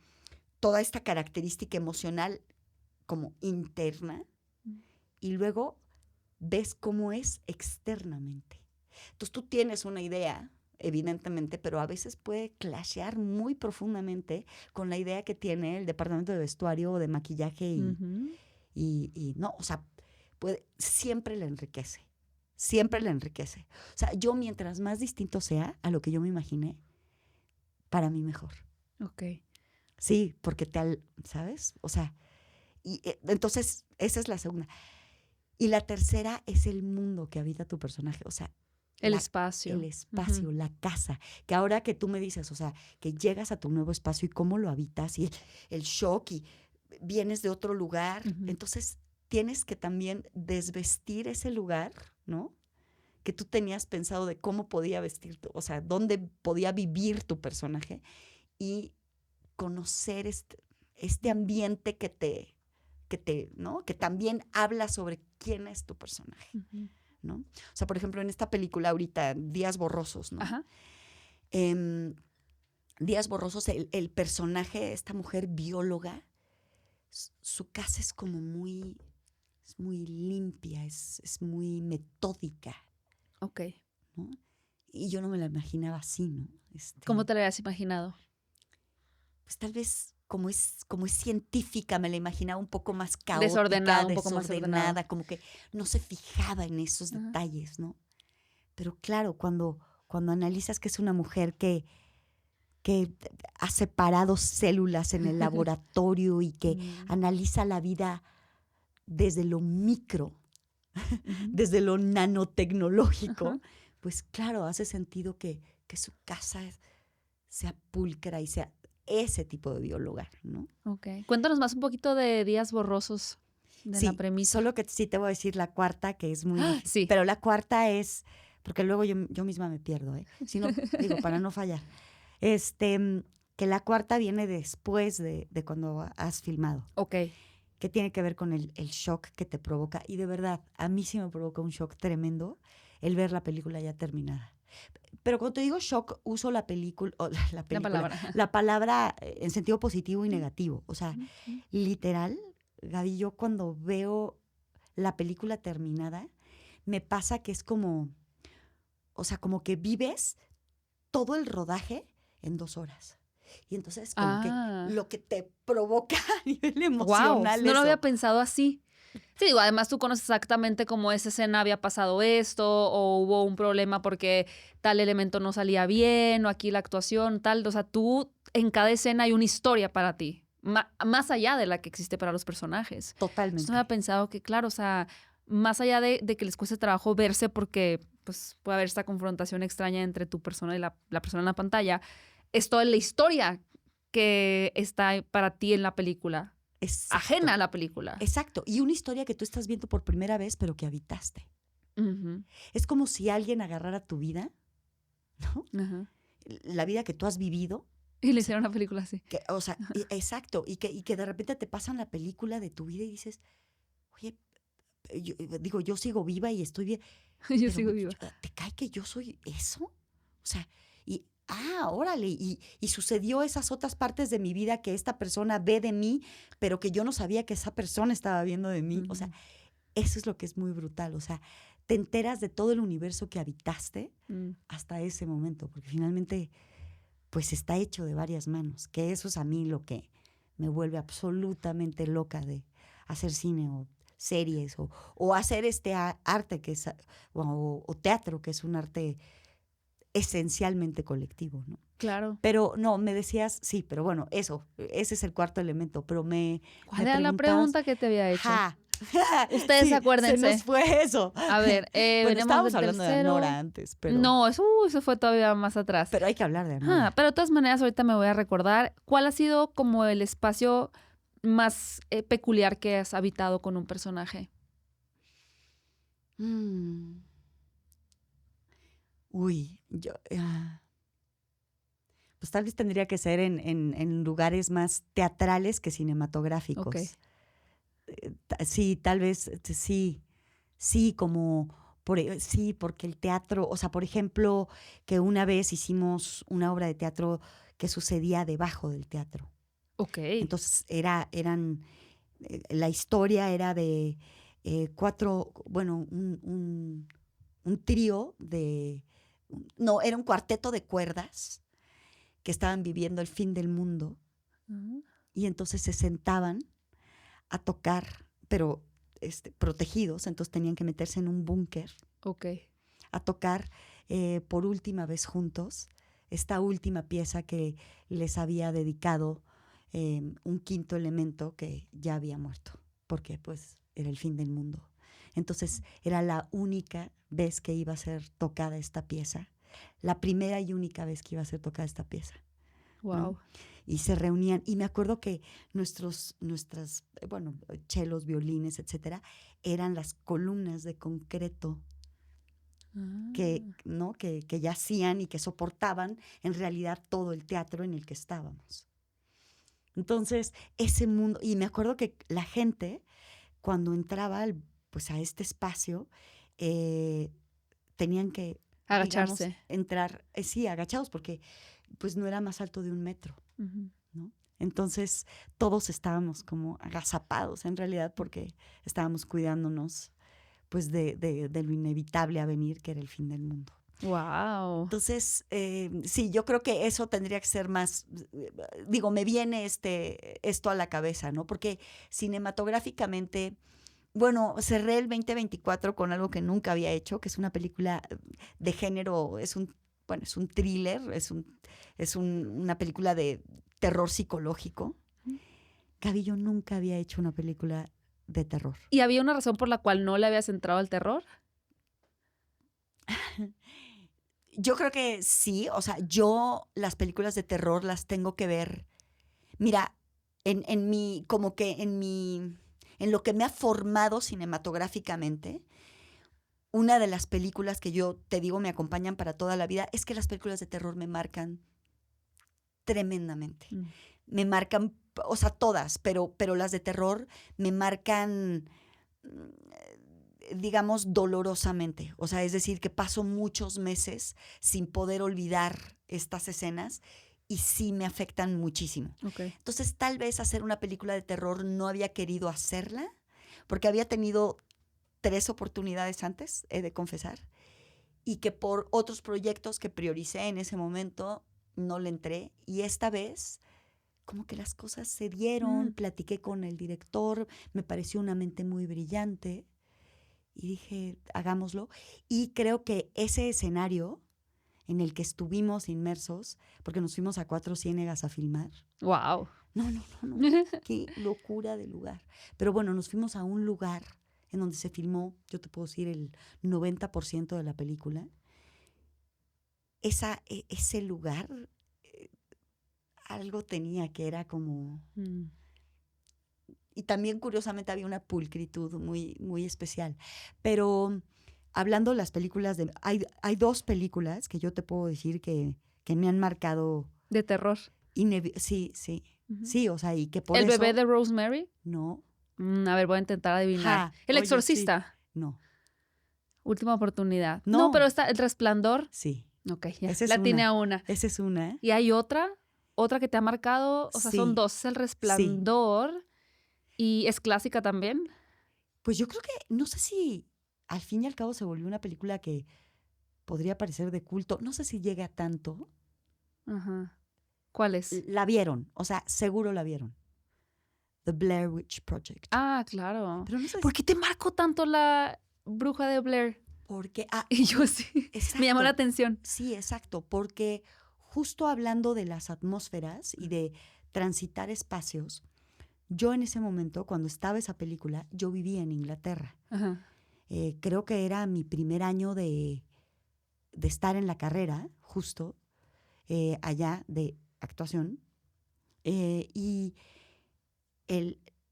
toda esta característica emocional como interna y luego ves cómo es externamente. Entonces tú tienes una idea, evidentemente, pero a veces puede clashear muy profundamente con la idea que tiene el departamento de vestuario o de maquillaje y no, o sea, siempre le enriquece. Siempre le enriquece. O sea, yo mientras más distinto sea a lo que yo me imaginé, para mí mejor. Ok. Sí, porque ¿sabes? O sea, entonces esa es la segunda. Y la tercera es el mundo que habita tu personaje, o sea, el espacio. El espacio, la casa. Que ahora que tú me dices, o sea, que llegas a tu nuevo espacio y cómo lo habitas y el shock y vienes de otro lugar, entonces tienes que también desvestir ese lugar, ¿no? Que tú tenías pensado de cómo podía vestir, o sea, dónde podía vivir tu personaje y conocer este ambiente que ¿no? Que también habla sobre quién es tu personaje, ¿no? O sea, por ejemplo, en esta película ahorita, Días Borrosos, ¿no? Ajá. Días Borrosos, el personaje, esta mujer bióloga, su casa es como es muy limpia, es muy metódica, Ok. ¿no? Y yo no me la imaginaba así, ¿no? ¿Cómo te lo habías imaginado? Pues tal vez como es científica, me la imaginaba un poco más caótica, Desordenado, un poco más ordenado. desordenada, como que no se fijaba en esos Ajá. detalles, ¿no? Pero claro, cuando analizas que es una mujer que ha separado células en el laboratorio y que analiza la vida desde lo micro, Ujú. desde lo nanotecnológico, pues claro, hace sentido que su casa sea pulcra y sea ese tipo de bióloga, ¿no? Ok. Cuéntanos más un poquito de Días Borrosos, de la Sí, premisa. solo que sí te voy a decir la cuarta, que es muy difícil, Sí. pero la cuarta es, porque luego yo misma me pierdo, ¿eh? Si no, digo, para no fallar. Que la cuarta viene después de cuando has filmado, Ok. que tiene que ver con el shock que te provoca. Y de verdad, a mí sí me provoca un shock tremendo el ver la película ya terminada. Pero cuando te digo shock, uso la película, La palabra. la palabra en sentido positivo y negativo. O sea, Ujú. literal, Gaby, yo cuando veo la película terminada, me pasa que es como, o sea, como que vives todo el rodaje en 2 horas. Y entonces como que Ah. lo que te provoca a nivel Wow. emocional No lo había eso. pensado así. Sí, digo, además tú conoces exactamente cómo esa escena había pasado esto, o hubo un problema porque tal elemento no salía bien, o aquí la actuación, tal. O sea, tú en cada escena hay una historia para ti, más allá de la que existe para los personajes. Entonces no había Totalmente. pensado que, claro, o sea, más allá de que les cueste trabajo verse porque pues, puede haber esta confrontación extraña entre tu persona y la persona en la pantalla, es toda la historia que está para ti en la película, ajena Exacto. a la película. Exacto. Y una historia que tú estás viendo por primera vez, pero que habitaste. Ujú. Es como si alguien agarrara tu vida, ¿no? Ajá. La vida que tú has vivido. Y le O sea, hicieron una película así. exacto. Y que de repente te pasan la película de tu vida y dices, oye, yo sigo viva y estoy bien. Yo Pero sigo viva. ¿te cae que yo soy eso? O sea, órale, y sucedió esas otras partes de mi vida que esta persona ve de mí, pero que yo no sabía que esa persona estaba viendo de mí. O sea, eso es lo que es muy brutal. O sea, te enteras de todo el universo que habitaste hasta ese momento, porque finalmente, pues está hecho de varias manos, que eso es a mí lo que me vuelve absolutamente loca de hacer cine o series o hacer este arte que es, o teatro, que es un arte esencialmente colectivo, ¿no? Claro. Pero no, me decías, sí, pero bueno, ese es el cuarto elemento, pero ¿Cuál me era la preguntabas, pregunta que te había hecho? ja, Ustedes sí, se nos acuérdense. fue eso. A ver, Bueno, venimos estábamos del hablando de tercero. Anora antes, No, eso fue todavía más atrás. pero hay que hablar de Anora. Pero de todas maneras, ahorita me voy a recordar cuál ha sido como el espacio más peculiar que has habitado con un personaje. Mm. Uy, pues tal vez tendría que ser en lugares más teatrales que cinematográficos. Ok. Sí, tal vez, sí, como, sí, porque el teatro, o sea, por ejemplo, que una vez hicimos una obra de teatro que sucedía debajo del teatro. Ok. Entonces, la historia era de 4, bueno, un trío no, era un cuarteto de cuerdas que estaban viviendo el fin del mundo y entonces se sentaban a tocar, pero protegidos, entonces tenían que meterse en un búnker Ok. a tocar por última vez juntos esta última pieza que les había dedicado un quinto elemento que ya había muerto, porque pues era el fin del mundo. Entonces era la única vez que iba a ser tocada esta pieza, la primera y única vez que iba a ser tocada esta pieza. Wow. ¿No? Y se reunían, y me acuerdo que bueno, chelos, violines, etcétera, eran las columnas de concreto ¿no? que yacían y que soportaban en realidad todo el teatro en el que estábamos. Entonces, ese mundo, y me acuerdo que la gente, cuando entraba pues a este espacio, tenían que agacharse, digamos, entrar, sí, agachados, porque pues no era más alto de 1 metro, ¿no? Entonces todos estábamos como agazapados en realidad porque estábamos cuidándonos pues de lo inevitable a venir, que era el fin del mundo. Wow. Entonces, sí, yo creo que eso tendría que ser más, digo, me viene esto a la cabeza, ¿no? Porque cinematográficamente, bueno, cerré el 2024 con algo que nunca había hecho, que es una película de género, es un thriller, una película de terror psicológico. Gaby, yo nunca había hecho una película de terror. ¿Y había una razón por la cual no le habías entrado al terror? Yo creo que sí, o sea, yo las películas de terror las tengo que ver. Mira, en lo que me ha formado cinematográficamente, una de las películas que yo te digo me acompañan para toda la vida es que las películas de terror me marcan tremendamente. Me marcan, o sea, todas, pero las de terror me marcan, digamos, dolorosamente. O sea, es decir, que paso muchos meses sin poder olvidar estas escenas y sí me afectan muchísimo. Okay. Entonces, tal vez hacer una película de terror no había querido hacerla porque había tenido 3 oportunidades antes, he de confesar, y que por otros proyectos que prioricé en ese momento no le entré. Y esta vez como que las cosas se dieron, platiqué con el director, me pareció una mente muy brillante y dije, hagámoslo. Y creo que ese escenario en el que estuvimos inmersos, porque nos fuimos a 4 Ciénegas a filmar. Wow. No, qué locura de lugar. Pero bueno, nos fuimos a un lugar en donde se filmó, yo te puedo decir, el 90% de la película. Ese lugar, algo tenía que era como... Y también, curiosamente, había una pulcritud muy, muy especial. Pero hablando de las películas, hay 2 películas que yo te puedo decir que me han marcado. ¿De terror? Sí. Sí, o sea, y que por ¿El eso... bebé de Rosemary? No. A ver, voy a intentar adivinar. ¿El exorcista? Sí. No. Última oportunidad. No. No, pero está El Resplandor. Sí. Ok, ya. Esa es La tiene a una. Esa es una. ¿Y hay otra? ¿Otra que te ha marcado? O sea, Sí. son 2. Es El Resplandor. Sí. ¿Y es clásica también? Pues yo creo que, no sé si al fin y al cabo se volvió una película que podría parecer de culto. No sé si llega tanto. Ajá. ¿Cuál es? La vieron, o sea, seguro la vieron. The Blair Witch Project. Ah, claro. Pero no sé ¿Por qué te marcó tanto la bruja de Blair? Porque, y yo sí. Exacto. Me llamó la atención. Sí, exacto, porque justo hablando de las atmósferas y de transitar espacios, yo en ese momento, cuando estaba esa película, yo vivía en Inglaterra. Ajá. Creo que era mi primer año de estar en la carrera, justo, allá de actuación. Y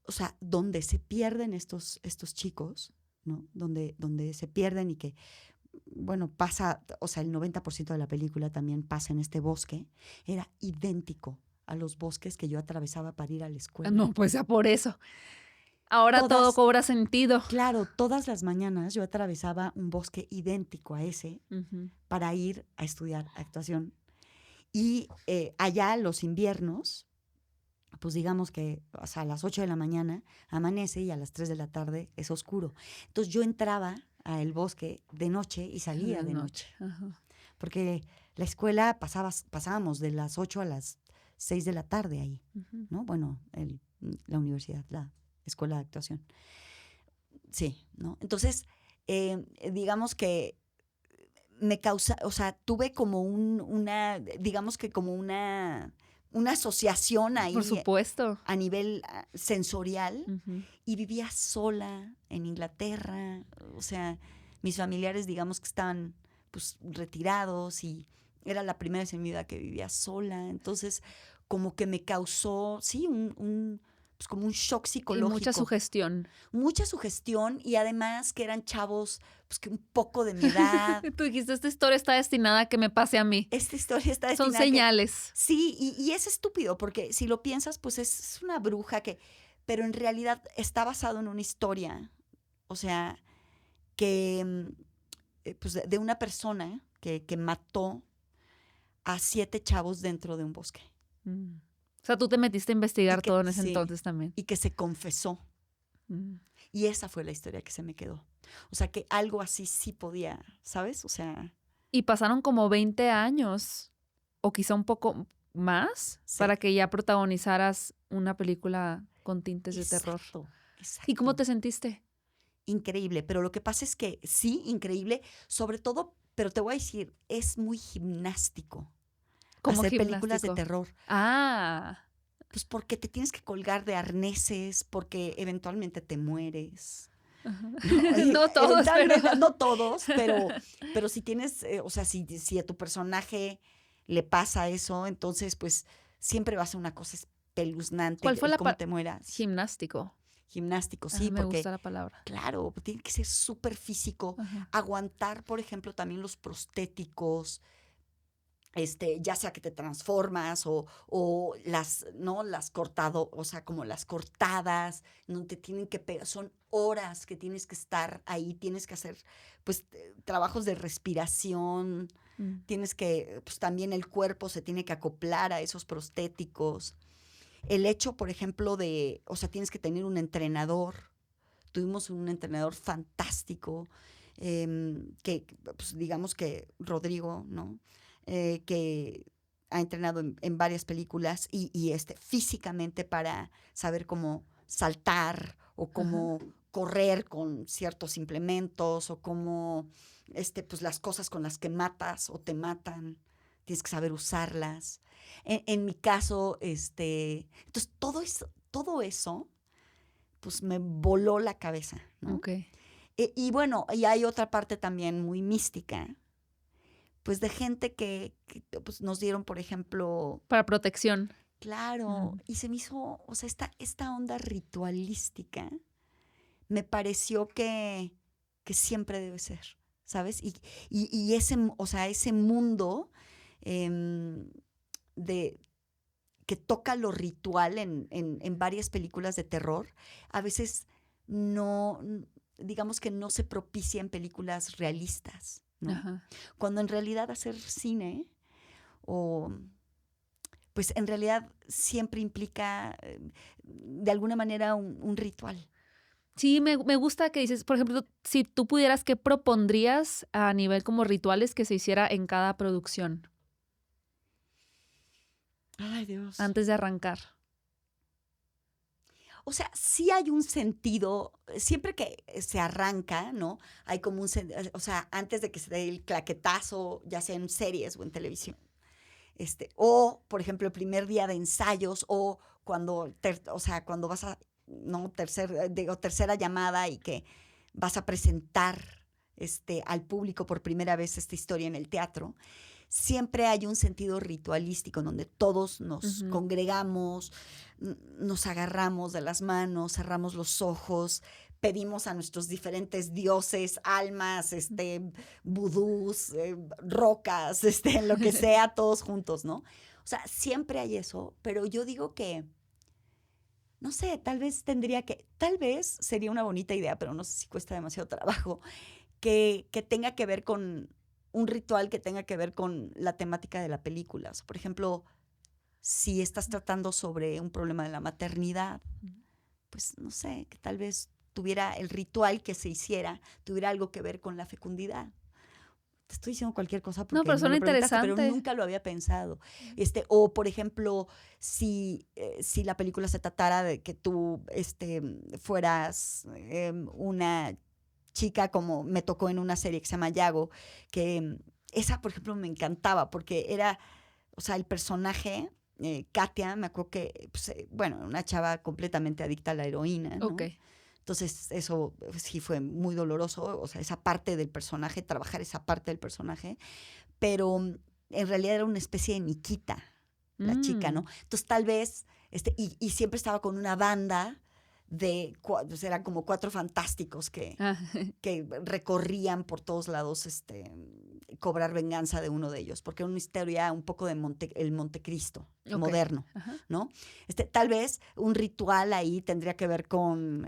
o sea, donde se pierden estos chicos, ¿no? Donde se pierden y que, bueno, pasa, o sea, el 90% de la película también pasa en este bosque, era idéntico a los bosques que yo atravesaba para ir a la escuela. No, pues ya por eso. Ahora todo cobra sentido. Claro, todas las mañanas yo atravesaba un bosque idéntico a ese para ir a estudiar actuación. Y allá los inviernos, pues digamos que o sea, a las 8 de la mañana amanece y a las 3 de la tarde es oscuro. Entonces yo entraba al bosque de noche y salía de noche. Ajá. Porque la escuela pasábamos de las 8 a las 6 de la tarde ahí, ¿no? Bueno, la universidad, la escuela de actuación. Sí, ¿no? Entonces, digamos que me causa, o sea, tuve como digamos que como una asociación ahí. Por supuesto. A nivel sensorial. Y vivía sola en Inglaterra. O sea, mis familiares, digamos que estaban pues retirados y era la primera vez en mi vida que vivía sola. Entonces, como que me causó, sí, pues como un shock psicológico. Y mucha sugestión. Mucha sugestión y además que eran chavos, pues que un poco de mi edad. Tú dijiste, esta historia está destinada a que me pase a mí. Esta historia está destinada Son señales. Sí, y es estúpido porque si lo piensas, pues es una bruja pero en realidad está basado en una historia. O sea, que pues de una persona que mató a 7 chavos dentro de un bosque. O sea, tú te metiste a investigar todo en ese Sí, entonces también. y que se confesó. Y esa fue la historia que se me quedó. O sea, que algo así sí podía, ¿sabes? O sea, Y pasaron como 20 años, o quizá un poco más, sí. para que ya protagonizaras una película con tintes de terror. Exacto. ¿Y cómo te sentiste? Increíble, pero lo que pasa es que sí, increíble, sobre todo, pero te voy a decir, es muy gimnástico Como hacer películas de gimnástico. terror. Ah, Pues porque te tienes que colgar de arneses, porque eventualmente te mueres. no todos, Eventualmente, pero... no todos, pero si tienes, o sea, si a tu personaje le pasa eso, entonces pues siempre va a ser una cosa espeluznante ¿Cuál fue el la cómo te mueras. Gimnástico. Gimnástico, Ah, sí, me porque gusta la palabra. claro, tiene que ser súper físico. Ajá. Aguantar, por ejemplo, también los prostéticos, ya sea que te transformas o las, ¿no? Las cortado, o sea, como las cortadas, no te tienen que pegar, son horas que tienes que estar ahí, tienes que hacer, pues, trabajos de respiración, tienes que, pues, también el cuerpo se tiene que acoplar a esos prostéticos. El hecho, por ejemplo, o sea, tienes que tener un entrenador. Tuvimos un entrenador fantástico, que, pues, digamos que Rodrigo, ¿no? Que ha entrenado en varias películas y físicamente para saber cómo saltar o cómo correr con ciertos implementos o cómo, pues las cosas con las que matas o te matan, tienes que saber usarlas. En mi caso, entonces todo eso, pues me voló la cabeza, ¿no? Ok. Y bueno, y hay otra parte también muy mística, pues de gente que pues nos dieron, por ejemplo, Para protección. claro, y se me hizo, o sea, esta onda ritualística me pareció que siempre debe ser, ¿sabes? Y ese, o sea, ese mundo de que toca lo ritual en varias películas de terror, a veces no, digamos que no se propicia en películas realistas, ¿no? Ajá. Cuando en realidad hacer cine, o pues en realidad siempre implica de alguna manera un ritual. Sí, me gusta que dices, por ejemplo, si tú pudieras, ¿qué propondrías a nivel como rituales que se hiciera en cada producción Ay, Dios. antes de arrancar? O sea, sí hay un sentido, siempre que se arranca, ¿no? Hay como o sea, antes de que se dé el claquetazo, ya sea en series o en televisión. O, por ejemplo, el primer día de ensayos, o cuando, o sea, cuando vas a, ¿no? Tercera llamada y que vas a presentar al público por primera vez esta historia en el teatro. Siempre hay un sentido ritualístico en donde todos nos congregamos, nos agarramos de las manos, cerramos los ojos, pedimos a nuestros diferentes dioses, almas, vudús, rocas, lo que sea, todos juntos, ¿no? O sea, siempre hay eso, pero yo digo que, no sé, tal vez sería una bonita idea, pero no sé si cuesta demasiado trabajo, que tenga que ver con un ritual que tenga que ver con la temática de la película. O sea, por ejemplo, si estás tratando sobre un problema de la maternidad, pues no sé, que tal vez tuviera el ritual que se hiciera, tuviera algo que ver con la fecundidad. Te estoy diciendo cualquier cosa porque No, pero me suena lo preguntaste, pero interesante. nunca lo había pensado. O, por ejemplo, si la película se tratara de que tú fueras una chica, como me tocó en una serie que se llama Yago, que esa, por ejemplo, me encantaba porque era, o sea, el personaje, Katia, me acuerdo que, pues, bueno, una chava completamente adicta a la heroína, ¿no? Ok. Entonces, eso sí fue muy doloroso, o sea, esa parte del personaje, trabajar esa parte del personaje, pero en realidad era una especie de Nikita, la chica, ¿no? Entonces, tal vez, y siempre estaba con una banda pues eran como 4 fantásticos que recorrían por todos lados cobrar venganza de uno de ellos, porque era una historia un poco de el Montecristo moderno, ¿no? Tal vez un ritual ahí tendría que ver con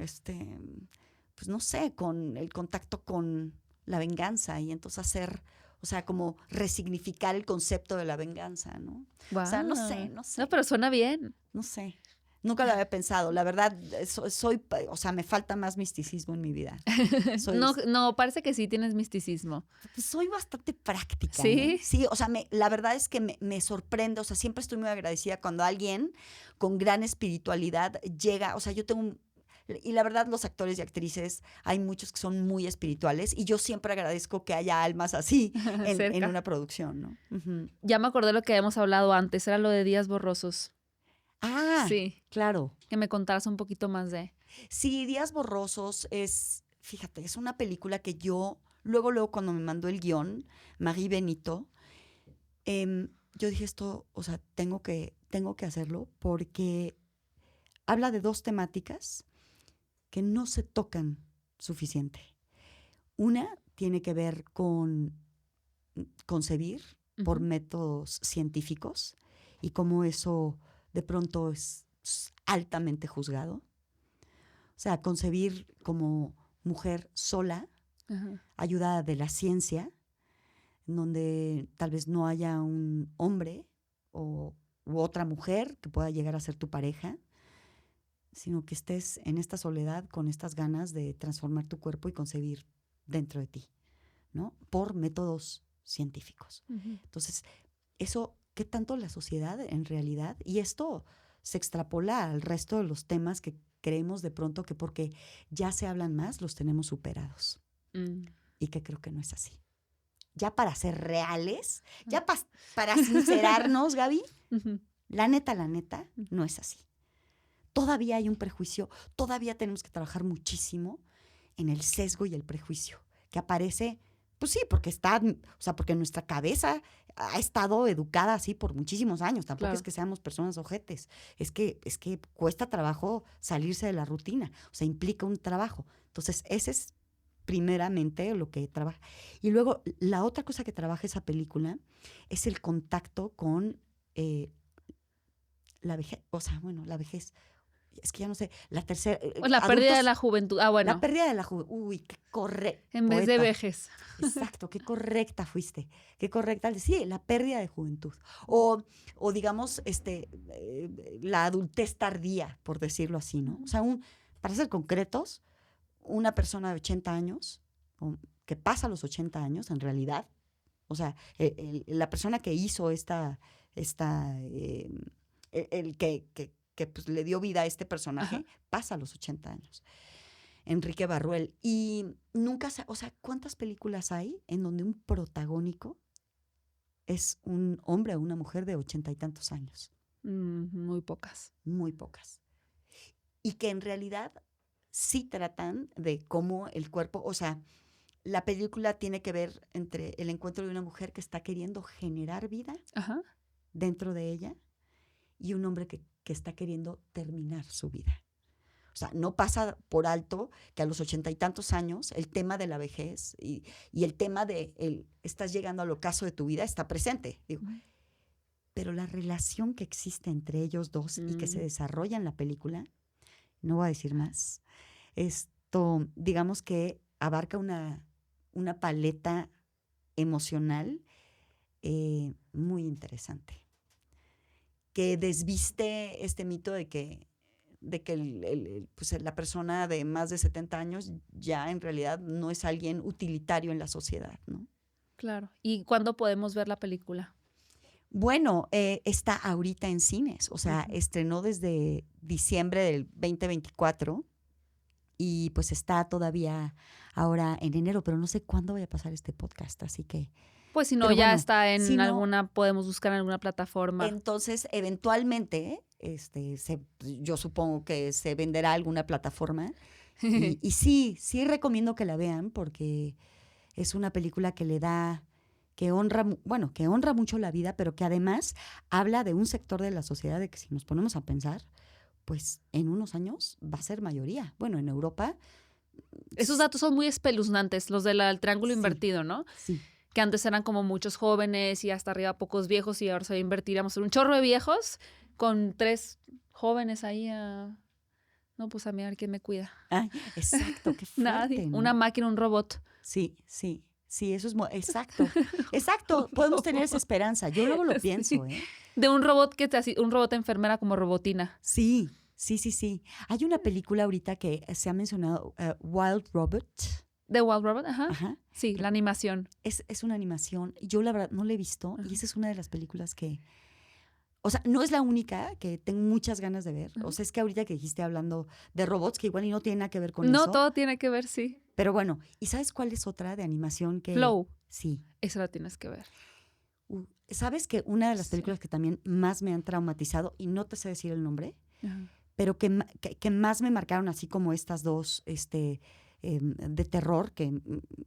pues no sé, con el contacto con la venganza y entonces hacer, o sea, como resignificar el concepto de la venganza, ¿no? Wow. O sea, no sé. No, pero suena bien. No sé. Nunca lo había pensado. La verdad, o sea, me falta más misticismo en mi vida. No, parece que sí tienes misticismo. Pues soy bastante práctica, ¿Sí? Sí, o sea, la verdad es que me sorprende, o sea, siempre estoy muy agradecida cuando alguien con gran espiritualidad llega, o sea, y la verdad los actores y actrices, hay muchos que son muy espirituales y yo siempre agradezco que haya almas así en una producción, ¿no? Uh-huh. Ya me acordé lo que habíamos hablado antes, era lo de Días Borrosos. Ah, sí. Claro. Que me contaras un poquito más de. Sí, Días Borrosos fíjate, es una película que luego cuando me mandó el guión, Marie Benito, yo dije esto, o sea, tengo que hacerlo porque habla de dos temáticas que no se tocan suficiente. Una tiene que ver con concebir por métodos científicos y cómo eso de pronto es altamente juzgado. O sea, concebir como mujer sola, ayudada de la ciencia, en donde tal vez no haya un hombre u otra mujer que pueda llegar a ser tu pareja, sino que estés en esta soledad con estas ganas de transformar tu cuerpo y concebir dentro de ti, ¿no? Por métodos científicos. Entonces, eso, ¿qué tanto la sociedad en realidad? Y esto se extrapola al resto de los temas que creemos de pronto que porque ya se hablan más, los tenemos superados. Y que creo que no es así. Ya para ser reales, ya para sincerarnos, Gaby, la neta, no es así. Todavía hay un prejuicio, todavía tenemos que trabajar muchísimo en el sesgo y el prejuicio, que aparece, pues sí, porque porque nuestra cabeza ha estado educada así por muchísimos años. Tampoco claro. Es que seamos personas ojetes. Es que cuesta trabajo salirse de la rutina. O sea, implica un trabajo. Entonces, ese es primeramente lo que trabaja. Y luego, la otra cosa que trabaja esa película es el contacto con la vejez. O sea, bueno, la vejez. Es que ya no sé, la tercera... Pues la pérdida de la juventud. Ah, bueno. La pérdida de la juventud. Uy, qué correcta. En vez de vejez. Exacto, qué correcta fuiste. Qué correcta. Sí, la pérdida de juventud. O digamos, la adultez tardía, por decirlo así, ¿no? O sea, para ser concretos, una persona de 80 años, que pasa los 80 años en realidad, o sea, la persona que hizo el que pues, le dio vida a este personaje, pasa a los 80 años. Enrique Barruel. Y nunca, o sea, ¿cuántas películas hay en donde un protagónico es un hombre o una mujer de 80 y tantos años? Muy pocas. Muy pocas. Y que en realidad sí tratan de cómo el cuerpo, o sea, la película tiene que ver entre el encuentro de una mujer que está queriendo generar vida dentro de ella y un hombre que está queriendo terminar su vida. O sea, no pasa por alto que a los 80 y tantos años el tema de la vejez y el tema de estás llegando al ocaso de tu vida está presente. Digo, pero la relación que existe entre ellos dos y que se desarrolla en la película, no voy a decir más, esto, digamos que abarca una paleta emocional muy interesante, que desviste este mito de que pues la persona de más de 70 años ya en realidad no es alguien utilitario en la sociedad, ¿no? Claro. ¿Y cuándo podemos ver la película? Bueno, está ahorita en cines, o sea, estrenó desde diciembre del 2024 y pues está todavía ahora en enero, pero no sé cuándo voy a pasar este podcast, así que... Pues si no, ya está en alguna, podemos buscar en alguna plataforma. Entonces, eventualmente, yo supongo que se venderá alguna plataforma. Y sí recomiendo que la vean porque es una película que honra mucho la vida, pero que además habla de un sector de la sociedad de que si nos ponemos a pensar, pues en unos años va a ser mayoría. Bueno, en Europa... Esos datos son muy espeluznantes, los del triángulo invertido, ¿no? Sí. Que antes eran como muchos jóvenes y hasta arriba pocos viejos y ahora se va a invertir, vamos a ser un chorro de viejos con 3 jóvenes ahí no No, pues a mí a ver quién me cuida. Ah, exacto, qué fuerte, Nadie. ¿no? Una máquina, un robot. Sí, sí, sí, eso es exacto, exacto. Podemos tener esa esperanza. Yo luego lo pienso, ¿eh? De un robot un robot enfermera como Robotina. Sí, sí, sí, sí. Hay una película ahorita que se ha mencionado, Wild Robot. ¿De Wild Robot? Ajá. Ajá. Sí, la animación. Es una animación. Yo la verdad no la he visto Ajá. y esa es una de las películas que, o sea, no es la única que tengo muchas ganas de ver. Ajá. O sea, es que ahorita que dijiste hablando de robots, que igual y no tiene nada que ver con No, eso. todo tiene que ver, sí. Pero bueno, ¿y sabes cuál es otra de animación que... Flow. Sí. Esa la tienes que ver. ¿Sabes que una de las Sí. películas que también más me han traumatizado, y no te sé decir el nombre, Ajá. pero que más me marcaron, así como estas dos de terror, que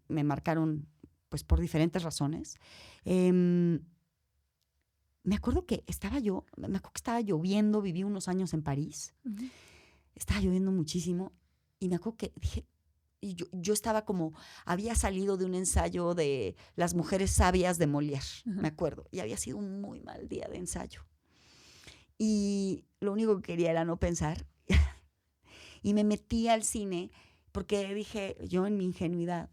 me marcaron pues por diferentes razones? Me acuerdo que estaba lloviendo, viví unos años en París, Ujú. estaba lloviendo muchísimo, y me acuerdo que dije, y yo estaba como, había salido de un ensayo de Las mujeres sabias de Molière, Ajá. me acuerdo, y había sido un muy mal día de ensayo. Y lo único que quería era no pensar. Y me metí al cine porque dije, yo en mi ingenuidad,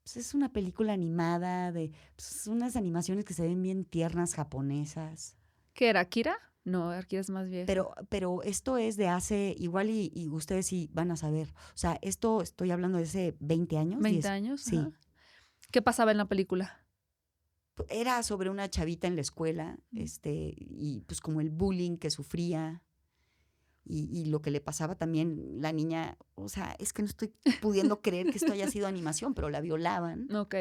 pues es una película animada, pues unas animaciones que se ven bien tiernas japonesas. ¿Qué era? ¿Akira? No, Akira es más vieja. Pero esto es de hace, igual y ustedes sí van a saber. O sea, esto estoy hablando de hace 20 años. 20 años. Sí. Ajá. ¿Qué pasaba en la película? Era sobre una chavita en la escuela, y pues como el bullying que sufría. Y lo que le pasaba también, la niña, o sea, es que no estoy pudiendo creer que esto haya sido animación, pero la violaban. Ok.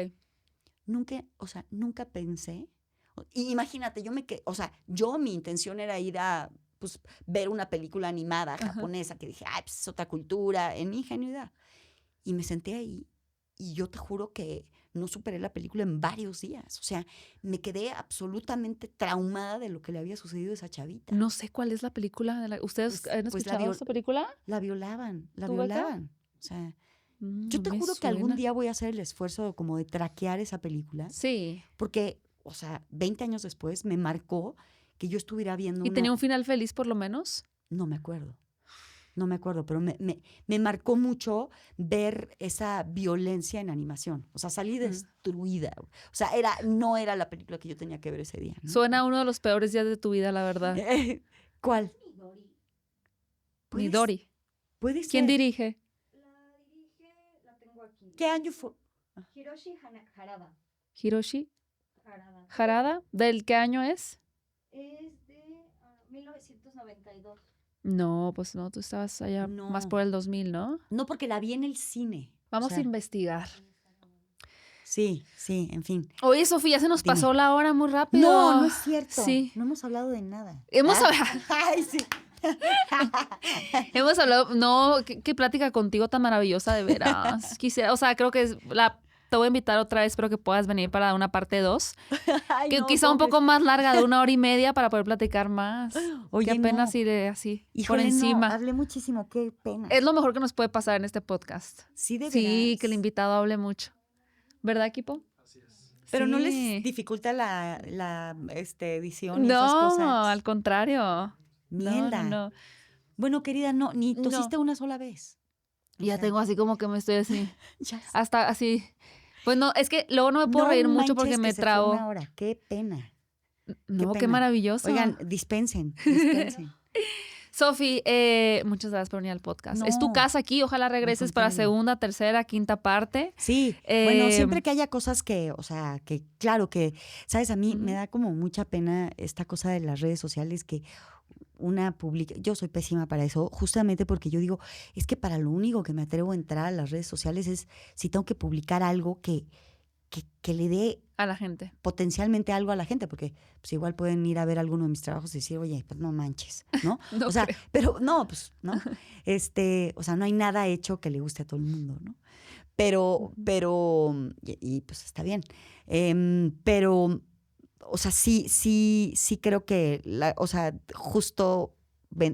Nunca pensé. Y imagínate, mi intención era ir a pues, ver una película animada japonesa, que dije, ay, pues es otra cultura, en mi ingenuidad. Y me senté ahí y yo te juro que no superé la película en varios días. O sea, me quedé absolutamente traumada de lo que le había sucedido a esa chavita. No sé cuál es la película. ¿Ustedes han escuchado esta película? La violaban. ¿Tú, Beca? O sea, yo te me juro que algún suena. día voy a hacer el esfuerzo como de traquear esa película. Sí. Porque, o sea, 20 años después me marcó que yo estuviera viendo ¿Y tenía un final feliz por lo menos? No me acuerdo, pero me marcó mucho ver esa violencia en animación. O sea, salí destruida. O sea, no era la película que yo tenía que ver ese día, ¿no? Suena a uno de los peores días de tu vida, la verdad. ¿Cuál? Midori. Puede ser. ¿Quién dirige? La tengo aquí. ¿Qué año fue? Hiroshi Harada. Hiroshi Harada. ¿Del qué año es? Es de 1992. No, pues no, tú estabas allá No. más por el 2000, ¿no? No, porque la vi en el cine. Vamos a investigar. Sí, en fin. Oye, Sofía, se nos Dime. pasó la hora muy rápido. No es cierto. Sí. No hemos hablado de nada. Hemos hablado. Ay, sí. Hemos hablado, no, qué plática contigo tan maravillosa, de veras. Quisiera, o sea, creo que te voy a invitar otra vez, espero que puedas venir para una parte 2. Ay, Que no, quizá un ¿cómo poco más larga, de 1 hora y media, para poder platicar más. Oye, Qué pena no. así de así, Híjole, por encima. No, hablé muchísimo, qué pena. Es lo mejor que nos puede pasar en este podcast. Sí, de Sí, veras. que el invitado hable mucho. ¿Verdad, equipo? Así es. Pero no Sí. les dificulta la edición y esas cosas. No, al contrario. Mierda. No. Bueno, querida, no, ni No. tosiste una sola vez. O Ya sea, tengo así como que me estoy así, ya sé. hasta así. Pues no, es que luego no me puedo No reír mucho manches porque que me se fue trabo. una hora, qué pena. No, qué pena. maravilloso. Oigan, dispensen. Sofi, muchas gracias por venir al podcast. Es tu No, casa aquí, ojalá regreses para contrario. segunda, tercera, quinta parte. Sí, bueno, Eh, siempre que haya cosas que, o sea, que claro que, ¿sabes? A mí me Ujú. da como mucha pena esta cosa de las redes sociales que una publica. Yo soy pésima para eso, justamente porque yo digo, es que para lo único que me atrevo a entrar a las redes sociales es si tengo que publicar algo que le dé A la gente. potencialmente algo a la gente, porque pues igual pueden ir a ver alguno de mis trabajos y decir, oye, pues no manches, ¿no? No o sea, creo. pero no, pues, ¿no? O sea, no hay nada hecho que le guste a todo el mundo, ¿no? Pero, pues está bien. Pero, o sea, sí creo que, o sea, justo,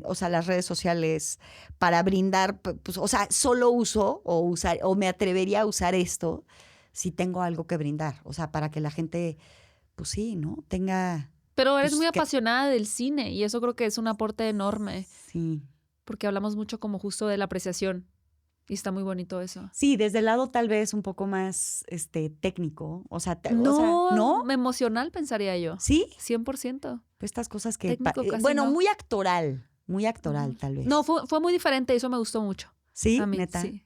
o sea, las redes sociales para brindar, pues, o sea, solo uso o me atrevería a usar esto si tengo algo que brindar, o sea, para que la gente, pues sí, ¿no? Tenga... Pero eres Pues, muy que- apasionada del cine y eso creo que es un aporte enorme. Sí. porque hablamos mucho como justo de la apreciación y está muy bonito eso. Sí, desde el lado tal vez un poco más técnico, o sea, No, ¿no? emocional pensaría yo. ¿Sí? 100%. Pues estas cosas que... Técnico casi bueno, no. muy actoral tal vez. No, fue muy diferente, eso me gustó mucho. ¿Sí? A mí, ¿Neta? sí.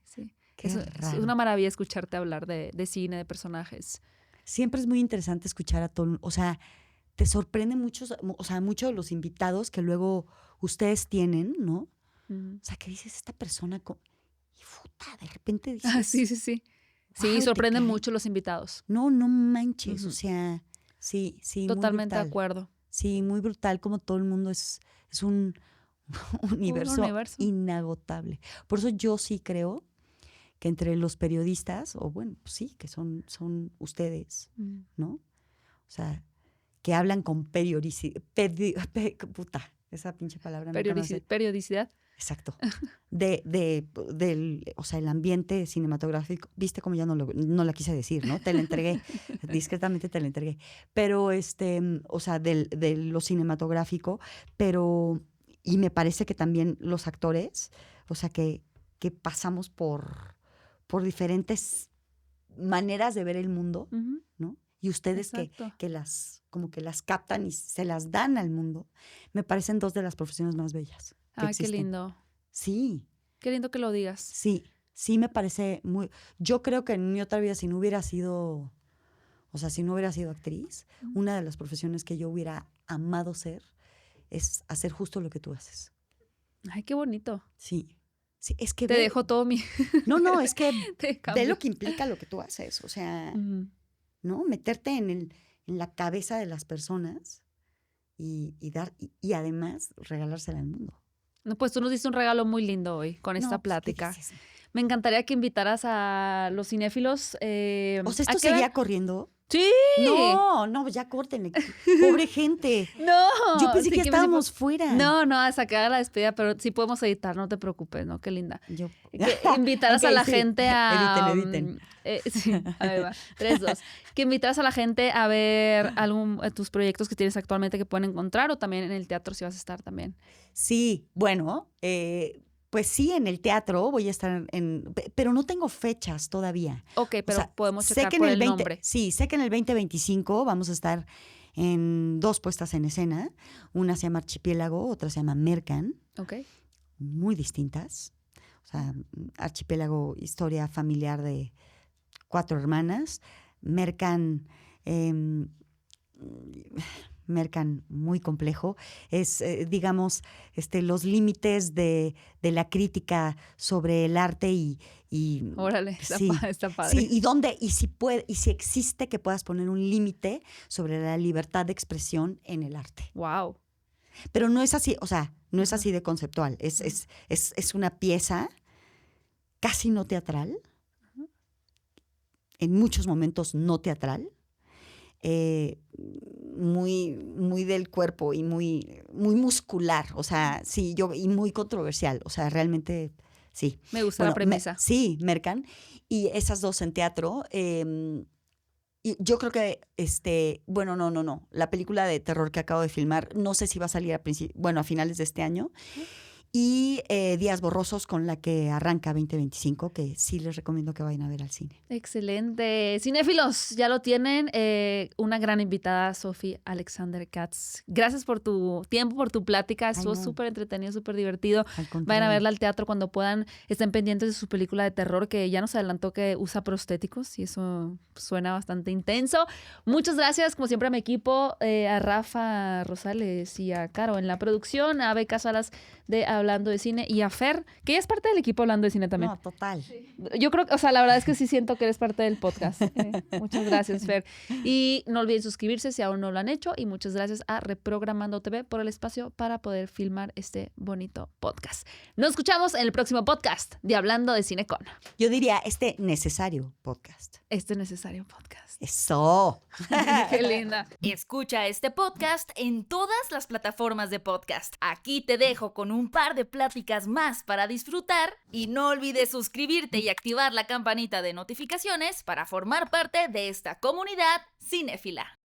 Qué Es raro. una maravilla escucharte hablar de cine, de personajes. Siempre es muy interesante escuchar a todo, o sea, te sorprende mucho de los invitados que luego ustedes tienen, ¿no? Mm. O sea, que dices, esta persona, y puta, de repente dices... Ah, sí. Sí, "Guau, te sorprenden cae". mucho los invitados. No manches, Ujú. o sea, sí, Totalmente de muy brutal. acuerdo. Sí, muy brutal, como todo el mundo es un universo universo. inagotable. Por eso yo sí creo que entre los periodistas, o bueno, pues sí, que son ustedes, Mm. ¿no? O sea, que hablan con periodicidad. Puta, esa pinche palabra no conoce. Periodicidad. Exacto. O sea, el ambiente cinematográfico, viste como ya no la quise decir, ¿no? Te la entregué, discretamente te la entregué. Pero, o sea, de lo cinematográfico, pero, y me parece que también los actores, o sea, que pasamos por diferentes maneras de ver el mundo, Ujú. ¿no? Y ustedes Exacto. que como que las captan y se las dan al mundo, me parecen dos de las profesiones más bellas que Ay, qué existen. lindo. Sí, Qué lindo que lo digas. sí me parece muy... Yo creo que en mi otra vida, si no hubiera sido actriz, una de las profesiones que yo hubiera amado ser es hacer justo lo que tú haces. Ay, qué bonito. Sí, es que Te dejo todo mi... No, es que Te ve cambio. lo que implica lo que tú haces, o sea, Ujú. ¿no? Meterte en la cabeza de las personas y además regalársela al mundo. No, pues tú nos diste un regalo muy lindo hoy con esta No, pues, ¿qué plática. dices? Me encantaría que invitaras a los cinéfilos. O sea, ¿a ¿esto qué seguía hora? corriendo? ¡Sí! No, ya córtenle. Pobre gente. No. Yo pensé sí que estábamos fuera. No, hasta que haga la despedida, pero sí podemos editar, no te preocupes, ¿no? Qué linda. Yo... Que invitaras Ok, a la sí. gente a... Editen. Sí, ahí va. 3, 2. Que invitaras a la gente a ver tus proyectos que tienes actualmente que pueden encontrar o también en el teatro si vas a estar también. Sí, bueno, pues sí, en el teatro voy a estar pero no tengo fechas todavía. Ok, pero O sea, podemos sé checar que por en el 20, nombre. Sí, sé que en el 2025 vamos a estar en 2 puestas en escena. Una se llama Archipiélago, otra se llama Mercan. Ok. Muy distintas. O sea, Archipiélago, historia familiar de 4 hermanas. Mercan... Mercan muy complejo, es, digamos, los límites de la crítica sobre el arte y Órale, sí, está padre. sí, y si existe que puedas poner un límite sobre la libertad de expresión en el arte. Wow. Pero no es así, o sea, no es así de conceptual, es una pieza casi no teatral, en muchos momentos no teatral, muy del cuerpo y muy muscular, o sea, sí, y muy controversial, o sea, realmente sí. Me gusta la premisa. Sí, Mercan, y esas dos en teatro. Y yo creo que, bueno, no, la película de terror que acabo de filmar, no sé si va a salir a finales de este año. Y Días Borrosos, con la que arranca 2025, que sí les recomiendo que vayan a ver al cine. Excelente. Cinéfilos, ya lo tienen. Una gran invitada, Sophie Alexander Katz. Gracias por tu tiempo, por tu plática. Estuvo súper entretenido, súper divertido. Vayan a verla al teatro cuando puedan. Estén pendientes de su película de terror, que ya nos adelantó que usa prostéticos y eso suena bastante intenso. Muchas gracias, como siempre, a mi equipo, a Rafa Rosales y a Caro en la producción, a Beca Salas de Hablando de Cine y a Fer, que ella es parte del equipo Hablando de Cine también. No, total. Yo creo que, o sea, la verdad es que sí siento que eres parte del podcast. Muchas gracias, Fer. Y no olviden suscribirse si aún no lo han hecho. Y muchas gracias a Reprogramando TV por el espacio para poder filmar este bonito podcast. Nos escuchamos en el próximo podcast de Hablando de Cine con. Yo diría necesario podcast. Este necesario podcast. ¡Eso! ¡Qué linda! Escucha este podcast en todas las plataformas de podcast. Aquí te dejo con un par de pláticas más para disfrutar y no olvides suscribirte y activar la campanita de notificaciones para formar parte de esta comunidad cinéfila.